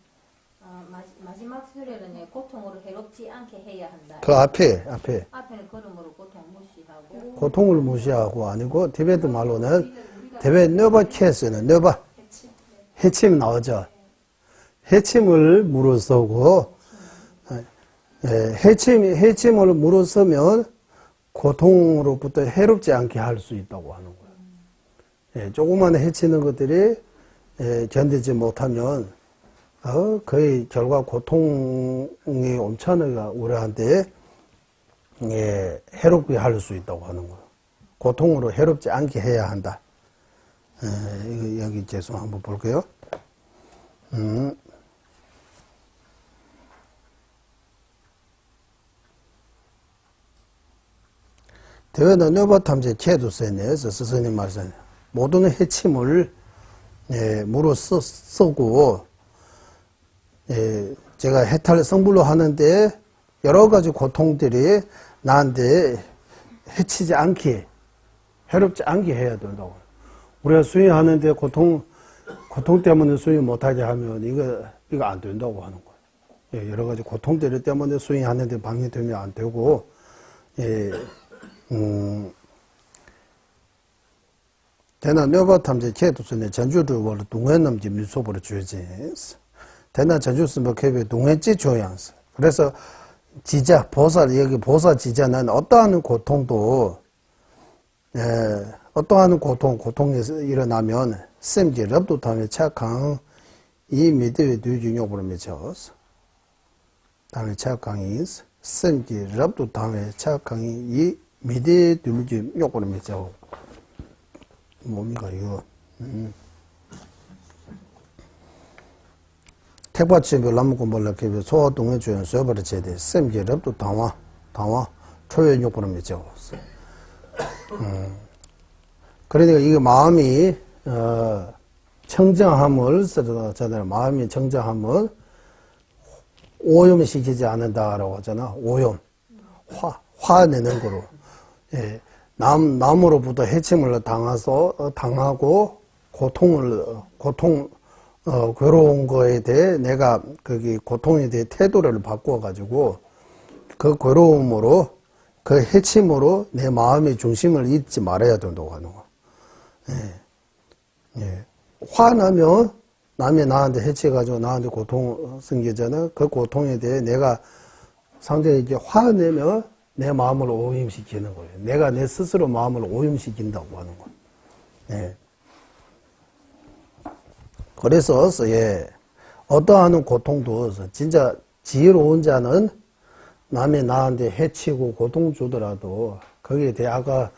B: 마지막 수레는 고통으로 해롭지 않게 해야 한다.
A: 그 앞에는
B: 걸음으로 고통 무시하고
A: 고통을 무시하고 아니고, 티베트 말로는, 티베트 뇌바치에서는 해침 나오죠? 해침을 물어서고, 해침을 물어서면 고통으로부터 해롭지 않게 할 수 있다고 하는 거예요. 조그만 해치는 것들이 견디지 못하면 거의 결과 고통이 엄청나게 우리한테 해롭게 할 수 있다고 하는 거예요. 고통으로 해롭지 않게 해야 한다. 여기 죄송 한번 볼게요. 대회는 뇌바탐제 체두세네에서 스승님 말씀 모든 해침을 물어 쓰고 제가 해탈 성불로 하는데 여러 가지 고통들이 나한테 해치지 않게 해롭지 않게 해야 된다고. 우리가 수행하는데 고통 때문에 수행 못하게 하면 이거 안 된다고 하는 거예요. 여러 가지 고통들 때문에 수행하는데 방해되면 안 되고 대나 뇌바탐제 체두스네 전주를 원래 동해남지 밀소보로 주지. 대나 전주스 먹해배 동해지 조양스. 그래서 지자 여기 보살 지자는 어떠한 고통도 어떠한 고통에서 일어나면 쌤지 럽도 탐에 착강 이 미드의 뒤중요부로 맺혀서 다음에 착강이 쌤지 럽도 탐에 착강이 이 미대 둘지 요거를 맺죠. 뭡니까 이거? 택바치별 남무군벌라 개별 소화동의 주연 수업을 제대 쌤기럽도 당화 초연 요거를 맺죠. 그러니까 이게 마음이 청정함을 쓰잖아요. 마음이 청정함을 오염시키지 않는다라고 하잖아. 오염 화내는 거로. 남으로부터 해침을 당하고 괴로운 거에 대해 내가 고통에 대해 태도를 바꿔가지고 그 괴로움으로 그 해침으로 내 마음의 중심을 잃지 말아야 된다고 하는 거. 화나면 남이 나한테 해치가지고 나한테 고통 생기잖아. 그 고통에 대해 내가 상대에게 화내면 내 마음을 오염시키는 거예요. 내가 내 스스로 마음을 오염시킨다고 하는 거예요. 그래서 어떠한 고통도 진짜 지혜로운 자는 남이 나한테 해치고 고통 주더라도 거기에 대해 아까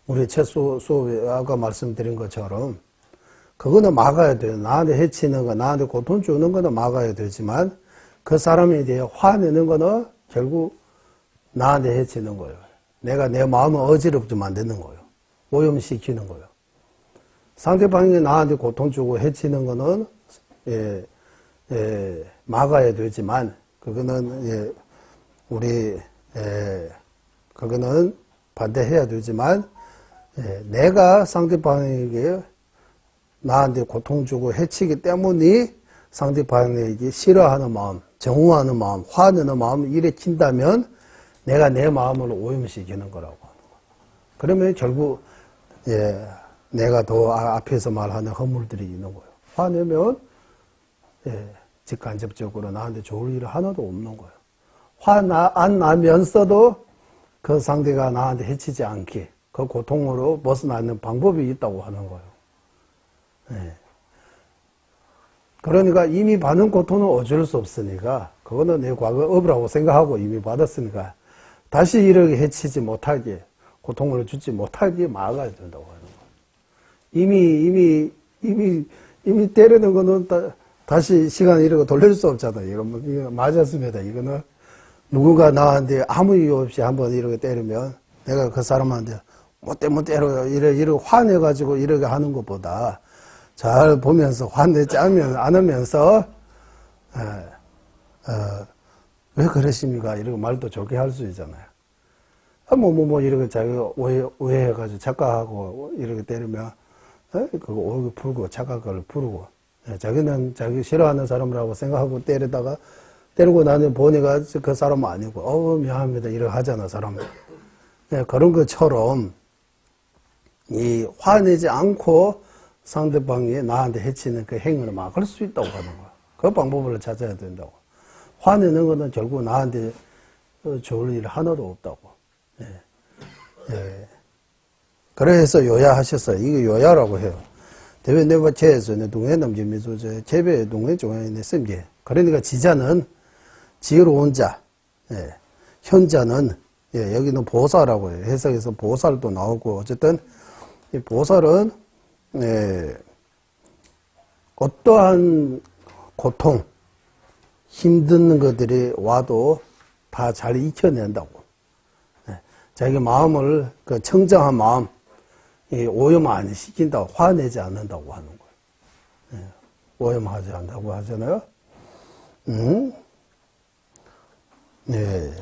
A: 우리 첫 수업에 아까 말씀드린 것처럼 그거는 막아야 돼요. 나한테 해치는 거, 나한테 고통 주는 거는 막아야 되지만 그 사람에 대해 화내는 거는 결국 나한테 해치는 거예요. 내가 내 마음을 어지럽게 만드는 거예요. 오염시키는 거예요. 상대방이 나한테 고통 주고 해치는 거는 막아야 되지만 그거는 그거는 반대해야 되지만 내가 상대방에게 나한테 고통 주고 해치기 때문에 상대방에게 싫어하는 마음, 정오하는 마음, 화내는 마음을 일으킨다면 내가 내 마음을 오염시키는 거라고 하는 거예요. 그러면 결국 내가 더 앞에서 말하는 허물들이 있는 거예요. 화내면 직간접적으로 나한테 좋을 일 하나도 없는 거예요. 안 나면서도 그 상대가 나한테 해치지 않게 그 고통으로 벗어나는 방법이 있다고 하는 거예요. 예. 그러니까 이미 받은 고통은 어쩔 수 없으니까 그거는 내 과거 업이라고 생각하고 이미 받았으니까 다시 이렇게 해치지 못하게 고통을 주지 못하게 막아야 된다고 하는 거예요. 이미 때리는 거는 다시 시간 이러고 돌릴 수 없잖아요. 이거 맞았습니다. 이거는 누군가 나한테 아무 이유 없이 한번 이렇게 때리면 내가 그 사람한테 뭐 때문에 때려요. 이렇게 화내가지고 이렇게 하는 것보다 잘 보면서 화내지 않으면서 왜 그러십니까? 이렇게 말도 좋게 할 수 있잖아요. 이렇게 자기가 오해해가지고 착각하고 이렇게 때리면 그거 오해 풀고 착각을 풀고 자기는 자기 싫어하는 사람이라고 생각하고 때리고 나는 보니까 그 사람은 아니고 미안합니다 이렇게 하잖아 사람은. 그런 것처럼 이 화내지 않고 상대방이 나한테 해치는 그 행위를 막을 수 있다고 하는 거야. 그 방법을 찾아야 된다고. 화내는 거는 결국 나한테 좋을 일 하나도 없다고. 그래서 요야하셨어요. 이게 요야라고 해요. 대외 내바체에서 동해 남지미소제 제배 동해 중앙에 셈게. 그러니까 지자는 지혜로운 자, 현자는 여기는 보살라고 해요. 해석에서 보살도 나오고 어쨌든 이 보살은 어떠한 고통, 힘든 것들이 와도 다 잘 익혀낸다고. 자기 마음을 그 청정한 마음 오염 안 시킨다고 화내지 않는다고 하는 거예요. 오염하지 않는다고 하잖아요. 네,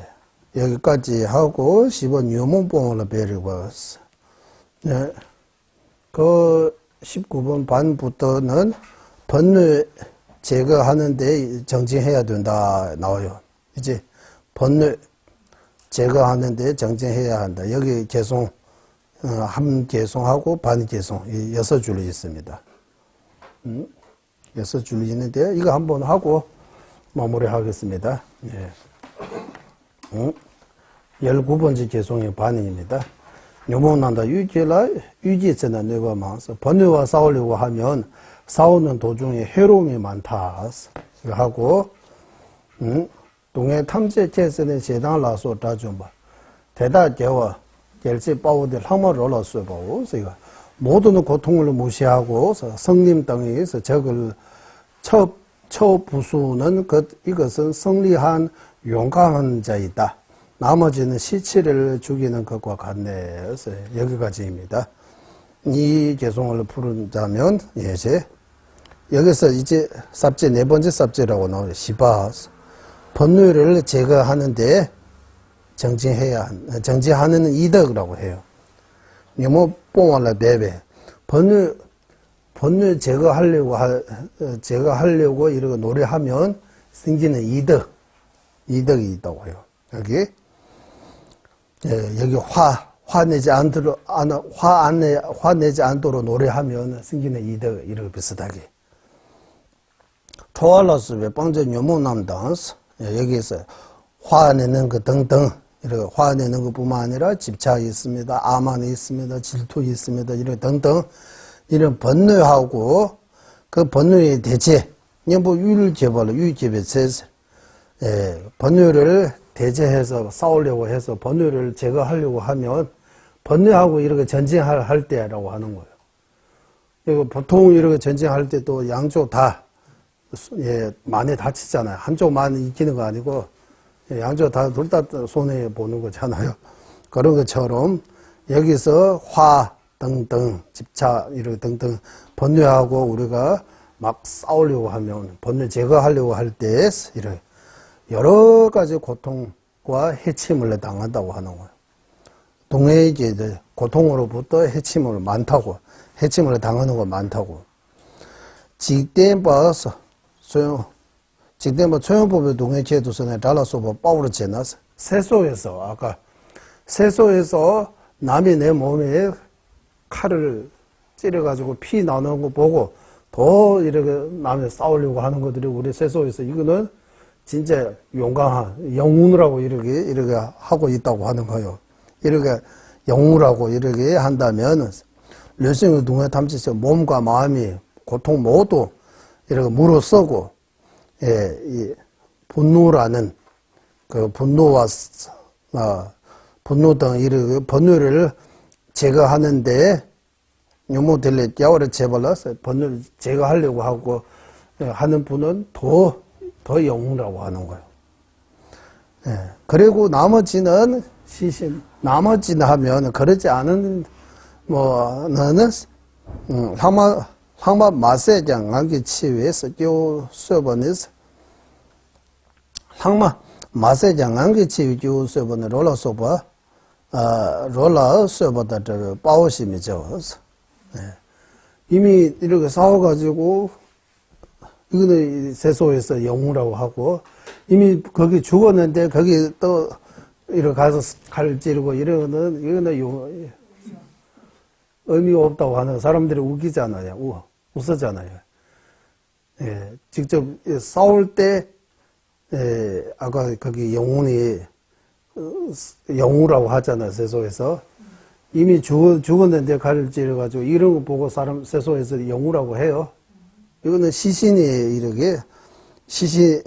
A: 여기까지 하고 10번 유문봉을 배려봤어. 네, 그 19번 반부터는 번뇌 제거하는데 정진해야 된다 나와요. 이제 번뇌 제거하는데 정진해야 한다. 여기 개송 한 개송하고 반 개송 6줄이 있습니다. 6줄이 있는데 이거 한번 하고 마무리하겠습니다. 19번째 개송의 반입니다. 요mon난다 유지에서나 내가 많아서 번뇌와 싸우려고 하면 싸우는 도중에 해로움이 많다 하고 동해 탐지체에서는 세당 라소 다좀바 대다 개와 결제 빠우들 항마를 올랐어요. 그래서 모든 고통을 무시하고 성림 땅에서 적을 처부수는 이것은 승리한 용감한 자이다. 나머지는 시체를 죽이는 것과 같네. 그래서 여기까지입니다. 이 개송을 풀자면 여기서 이제 삽제 네 번째 삽제라고 나와요. 시바 번뇌를 제거하는데 정지하는 이덕이라고 해요. 뭐 뽕알라 베베 번뇌 제거하려고 이렇게 노래하면 생기는 이덕이 있다고 해요. 여기 화내지 않도록 노래하면 생기는 이덕 이렇게 비슷하게. 토알라스베 빵전 요모남당스 여기에서 화내는 거 등등 이렇게 화내는 것뿐만 아니라 집착이 있습니다. 아만이 있습니다. 질투 있습니다. 이런 등등 이런 번뇌하고 그 번뇌의 대체 뭐 유일개발에서 번뇌를 대체해서 싸우려고 해서 번뇌를 제거하려고 하면 번뇌하고 이렇게 전쟁할 때라고 하는 거예요. 이거 보통 이렇게 전쟁할 때 또 양쪽 다 많이 다치잖아요. 한쪽만 익히는 거 아니고 양쪽 다 둘 다 손해 보는 거잖아요. 그런 것처럼 여기서 화 등등 집착 이렇게 등등 번뇌하고 우리가 막 싸우려고 하면 번뇌 제거하려고 할 때 이런 여러 가지 고통과 해침을 당한다고 하는 거예요. 동해에게 고통으로부터 해침을 당하는 거 많다고. 직대봐서 직대뭐 소용법의 동해제도선에 달라서뭐 빠우를 지나서 세소에서 남이 내 몸에 칼을 찌려가지고 피 나오는 거 보고 더 이렇게 남이 싸우려고 하는 것들이 우리 세소에서 이거는 진짜 용감한 영웅이라고 이렇게 하고 있다고 하는 거예요. 이렇게 영우라고 이렇게 한다면 류승의 동해 탐지서 몸과 마음이 고통 모두 이렇게 물어서고 이 분노라는 그 분노와 분노 등 이렇게 분노를 제거하는데 요모들레 야오를 제발라서 번을 제거하려고 하고 하는 분은 더 영웅이라고 하는 거예요. 그리고 나머지는 시신, 나머지는 하면 그러지 않은 뭐는 항마 마세장 안기 치유에서 교 수업원에서 항마 마세장 안기 치유 교 수업원에 롤러 수업아 롤러 수업보다 저 빠오심이죠. 이미 이렇게 싸워가지고 이거는 세소에서 영웅이라고 하고 이미 거기 죽었는데 거기 또 이렇게 가서 칼 찌르고 이거는 의미가 없다고 하는 사람들이 웃기잖아요. 웃었잖아요. 직접 싸울 때 아까 거기 영웅이 영웅이라고 하잖아요. 세소에서. 이미 죽었는데 칼을 찌르가지고 이런 거 보고 세소에서 영우라고 해요. 이거는 시신이 이렇게, 시신,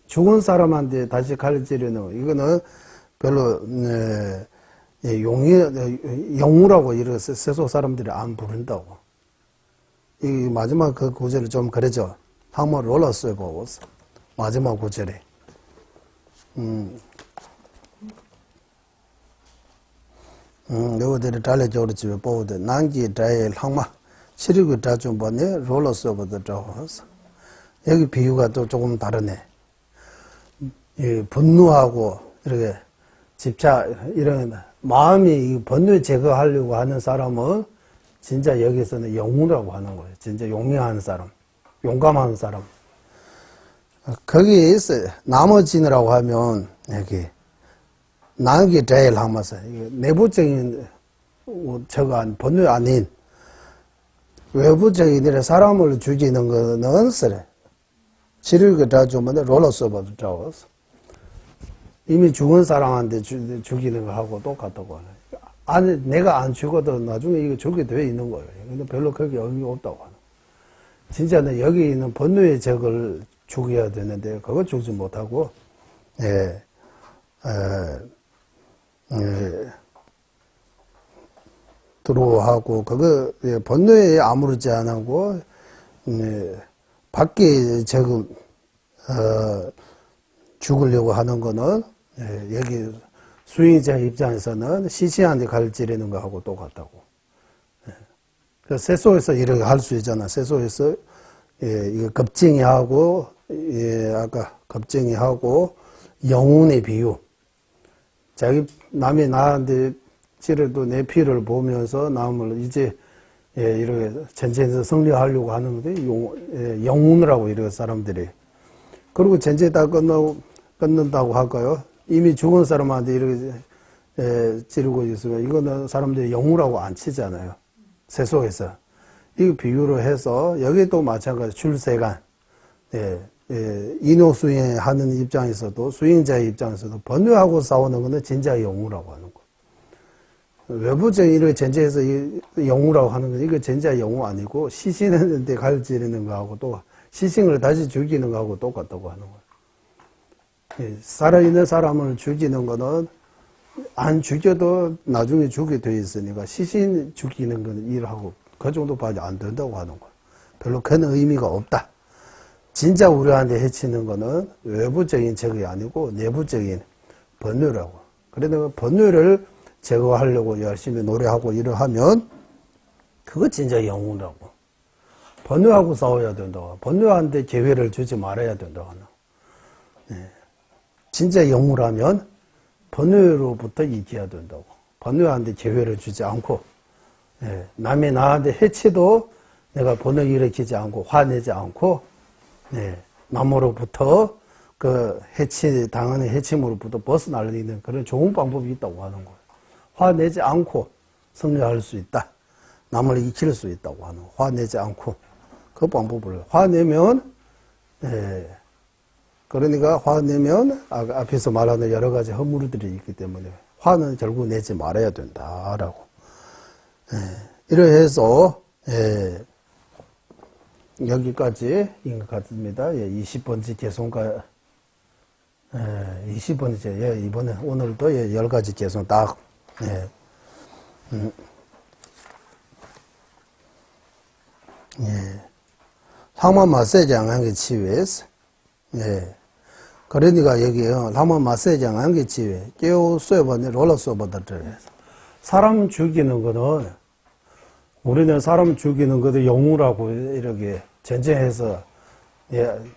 A: 죽은 사람한테 다시 칼을 찌르는 거. 이거는 별로, 영우라고 이렇게 세소 사람들이 안 부른다고. 이 마지막 그 구절을 좀 그러죠. 한번 올랐어요, 보고. 마지막 구절에. 요거들이 달래줘로 집에 보거든. 난기 다일 항마 치르고 다좀 번에 롤러 서버도 들어와서 여기 비유가 또 조금 다르네. 이 분노하고 이렇게 집착 이런 마음이 분노 제거하려고 하는 사람은 진짜 여기서는 영웅이라고 하는 거예요. 진짜 용맹한 사람, 용감한 사람. 거기에 있어요. 나머지라고 하면 여기 난기 제일 하면서 내부적인 저가 번뇌 아닌 외부적인 일에 사람을 죽이는 거는 쓰래. 치료가 다 주면 롤러 서버도 잡아서 이미 죽은 사람한테 죽이는 거 하고 똑같다고 하네. 아니 내가 안 죽어도 나중에 이거 죽게 돼 있는 거예요. 근데 별로 그게 의미가 없다고 하네. 진짜는 여기 있는 번뇌의 적을 죽여야 되는데 그거 죽지 못하고 들어하고 그거 번뇌에 아무렇지 않고 밖에 지금 죽으려고 하는 거는 여기 수행자 입장에서는 시신한테 칼 찌르는 거하고 똑같다고. 그래서 세소에서 이렇게 할 수 있잖아. 세소에서 이거 겁쟁이 하고 아까 겁쟁이 하고 영혼의 비유. 자기 남이 나한테 찌르도 내 피를 보면서 남을 이제 이렇게 전쟁에서 승리하려고 하는 건데 영웅이라고 이렇게 사람들이. 그리고 전쟁 다 끝난다고 할까요? 이미 죽은 사람한테 이렇게 찌르고 있으면 이거는 사람들이 영웅이라고 안 치잖아요. 세속에서. 이 비유로 해서 여기도 마찬가지 출세관. 인호 수행하는 입장에서도 수행자의 입장에서도 번뇌하고 싸우는 것은 진짜 영웅이라고 하는 거. 외부적인 이렇게 전제해서 영웅이라고 하는 건 이거 진짜 영웅 아니고 시신한테 칼 찌르는 거하고 또 시신을 다시 죽이는 거하고 똑같다고 하는 거예요. 살아있는 사람을 죽이는 거는 안 죽여도 나중에 죽게 돼 있으니까 시신 죽이는 거는 일하고 그 정도밖에 안 된다고 하는 거예요. 별로 큰 의미가 없다. 진짜 우리한테 해치는 거는 외부적인 적이 아니고 내부적인 번뇌라고. 그래서 번뇌를 제거하려고 열심히 노력하고 일을 하면 그거 진짜 영웅이라고. 번뇌하고 싸워야 된다고. 번뇌한테 기회를 주지 말아야 된다고. 진짜 영웅이라면 번뇌로부터 이겨야 된다고. 번뇌한테 기회를 주지 않고 남이 나한테 해치도 내가 번뇌 일으키지 않고 화내지 않고 남으로부터 그 당하는 해침으로부터 벗어나는 그런 좋은 방법이 있다고 하는 거예요. 화내지 않고 승리할 수 있다. 남을 익힐 수 있다고 하는 거예요. 화내지 않고 그 방법을 화내면 그 그러니까 화내면 앞에서 말하는 여러 가지 허물들이 있기 때문에 화는 결국 내지 말아야 된다라고. 이러해서 여기까지인 것 같습니다. 20번째 개송가 20번째 이번에 오늘도 10가지 개송 딱 항만 마세장 한개 치외스 그러니까 여기요 항만 마세장 한개 치외 깨우 쇠번에 롤러 쇠번들 사람 죽이는 거는 우리는 사람 죽이는 것도 영웅이라고 이렇게 전쟁해서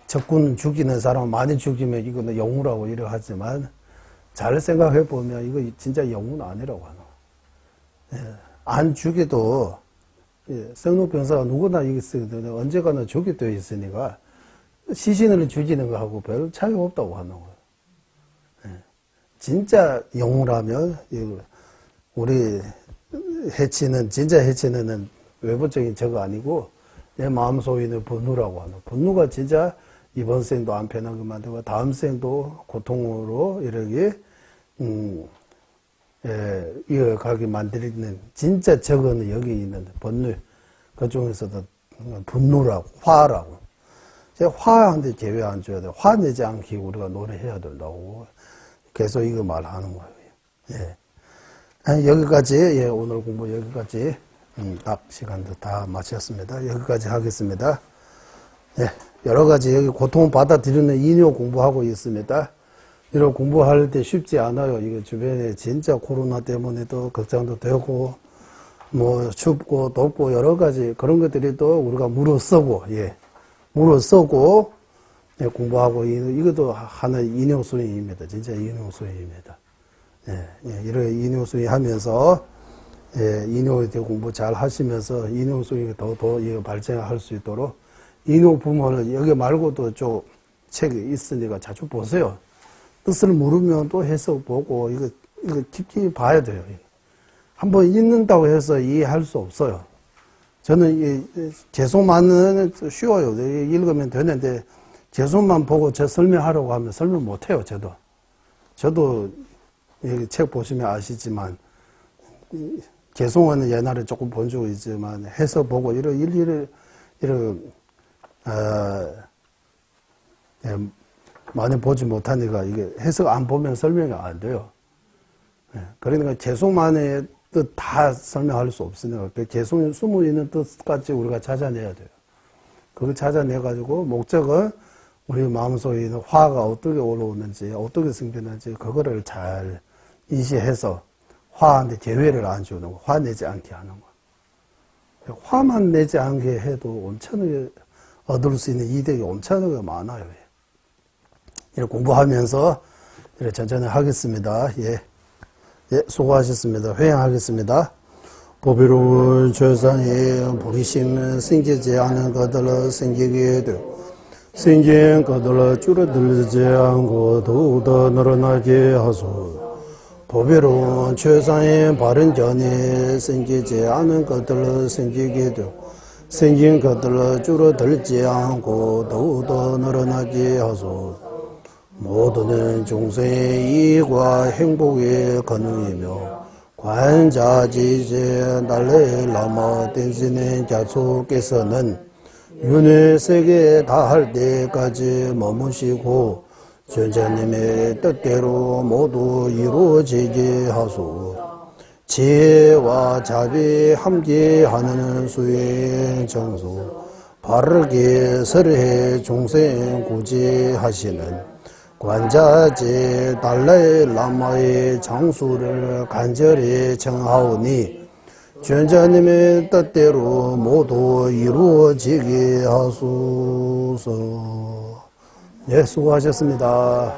A: 적군 죽이는 사람 많이 죽이면 이거는 영웅이라고 이렇게 하지만 잘 생각해 보면 이거 진짜 영웅은 아니라고 하는. 안 죽여도 성노병사가 누구나 이겼어요. 언제가나 죽게 되어 있으니까 시신을 죽이는 거하고 별 차이가 없다고 하는 거예요. 진짜 영웅이라면 우리 해치는 진짜 해치는 외부적인 저거 아니고 내 마음속에 있는 분노라고 하는 분노가 진짜 이번 생도 안 편하게 만들고 다음 생도 고통으로 이렇게 이어가게 만드는 진짜 저거는 여기 있는 분노 그 중에서도 분노라고 화라고 화한테 제외 안 줘야 돼. 화내지 않게 우리가 노래해야 된다고 계속 이거 말하는 거예요. 여기까지 오늘 공부 여기까지 딱 시간도 다 마쳤습니다. 여기까지 하겠습니다. 여러 가지 여기 고통 받아들이는 인요 공부하고 있습니다. 이런 공부할 때 쉽지 않아요. 이거 주변에 진짜 코로나 때문에도 걱정도 되고 뭐 춥고 덥고 여러 가지 그런 것들이 또 우리가 물어쓰고 물어쓰고 공부하고 이것도 하나의 인용수행입니다. 진짜 인용수행입니다. 이렇게 인용수행 하면서 인용에 대해 공부 잘 하시면서 인용수행이 더 발전할 수 있도록 인용 부문을 여기 말고도 좀 책이 있으니까 자주 보세요. 뜻을 모르면 또 해석 보고 이거 깊이 봐야 돼요. 한번 읽는다고 해서 이해할 수 없어요. 저는 개송만은 쉬워요. 읽으면 되는데 개송만 보고 저 설명하려고 하면 설명 못해요. 저도 책 보시면 아시지만 개송은 옛날에 조금 본 적이 있지만 해서 보고 많이 보지 못하니까 이게 해석 안 보면 설명이 안 돼요. 그러니까 개송만의 뜻 다 설명할 수 없으니까 그 개송에 숨어 있는 뜻까지 우리가 찾아내야 돼요. 그걸 찾아내가지고 목적은 우리 마음속에 있는 화가 어떻게 올라오는지 어떻게 생기는지 그거를 잘 인식해서 화한테 제외를 안 주는 거, 화내지 않게 하는 거. 화만 내지 않게 해도 엄청나게 얻을 수 있는 이득이 엄청나게 많아요. 이렇게 공부하면서 이렇게 천천히 하겠습니다. 수고하셨습니다. 회행하겠습니다. 보배로운 최상의 불의심 생기지 않은 것들을 생기게 되고 생긴 것들을 줄어들지 않고 더욱더 늘어나게 하소서. 보배로운 최상의 바른 견해 생기지 않은 것들을 생기게 되고 생긴 것들을 줄어들지 않고 더욱더 늘어나게 하소서. 모두는 중생의 이익과 행복의 근원이며 관자지제 날래 라마 댄시는 자수께서는 윤회 세계에 다할 때까지 머무시고 전자님의 뜻대로 모두 이루어지게 하소서. 지혜와 자비 함께하는 수행 정수 바르게 설해 중생 구제하시는 관자제 달라이 라마의 장수를 간절히 청하오니 전자님의 뜻대로 모두 이루어지게 하소서. 수고하셨습니다.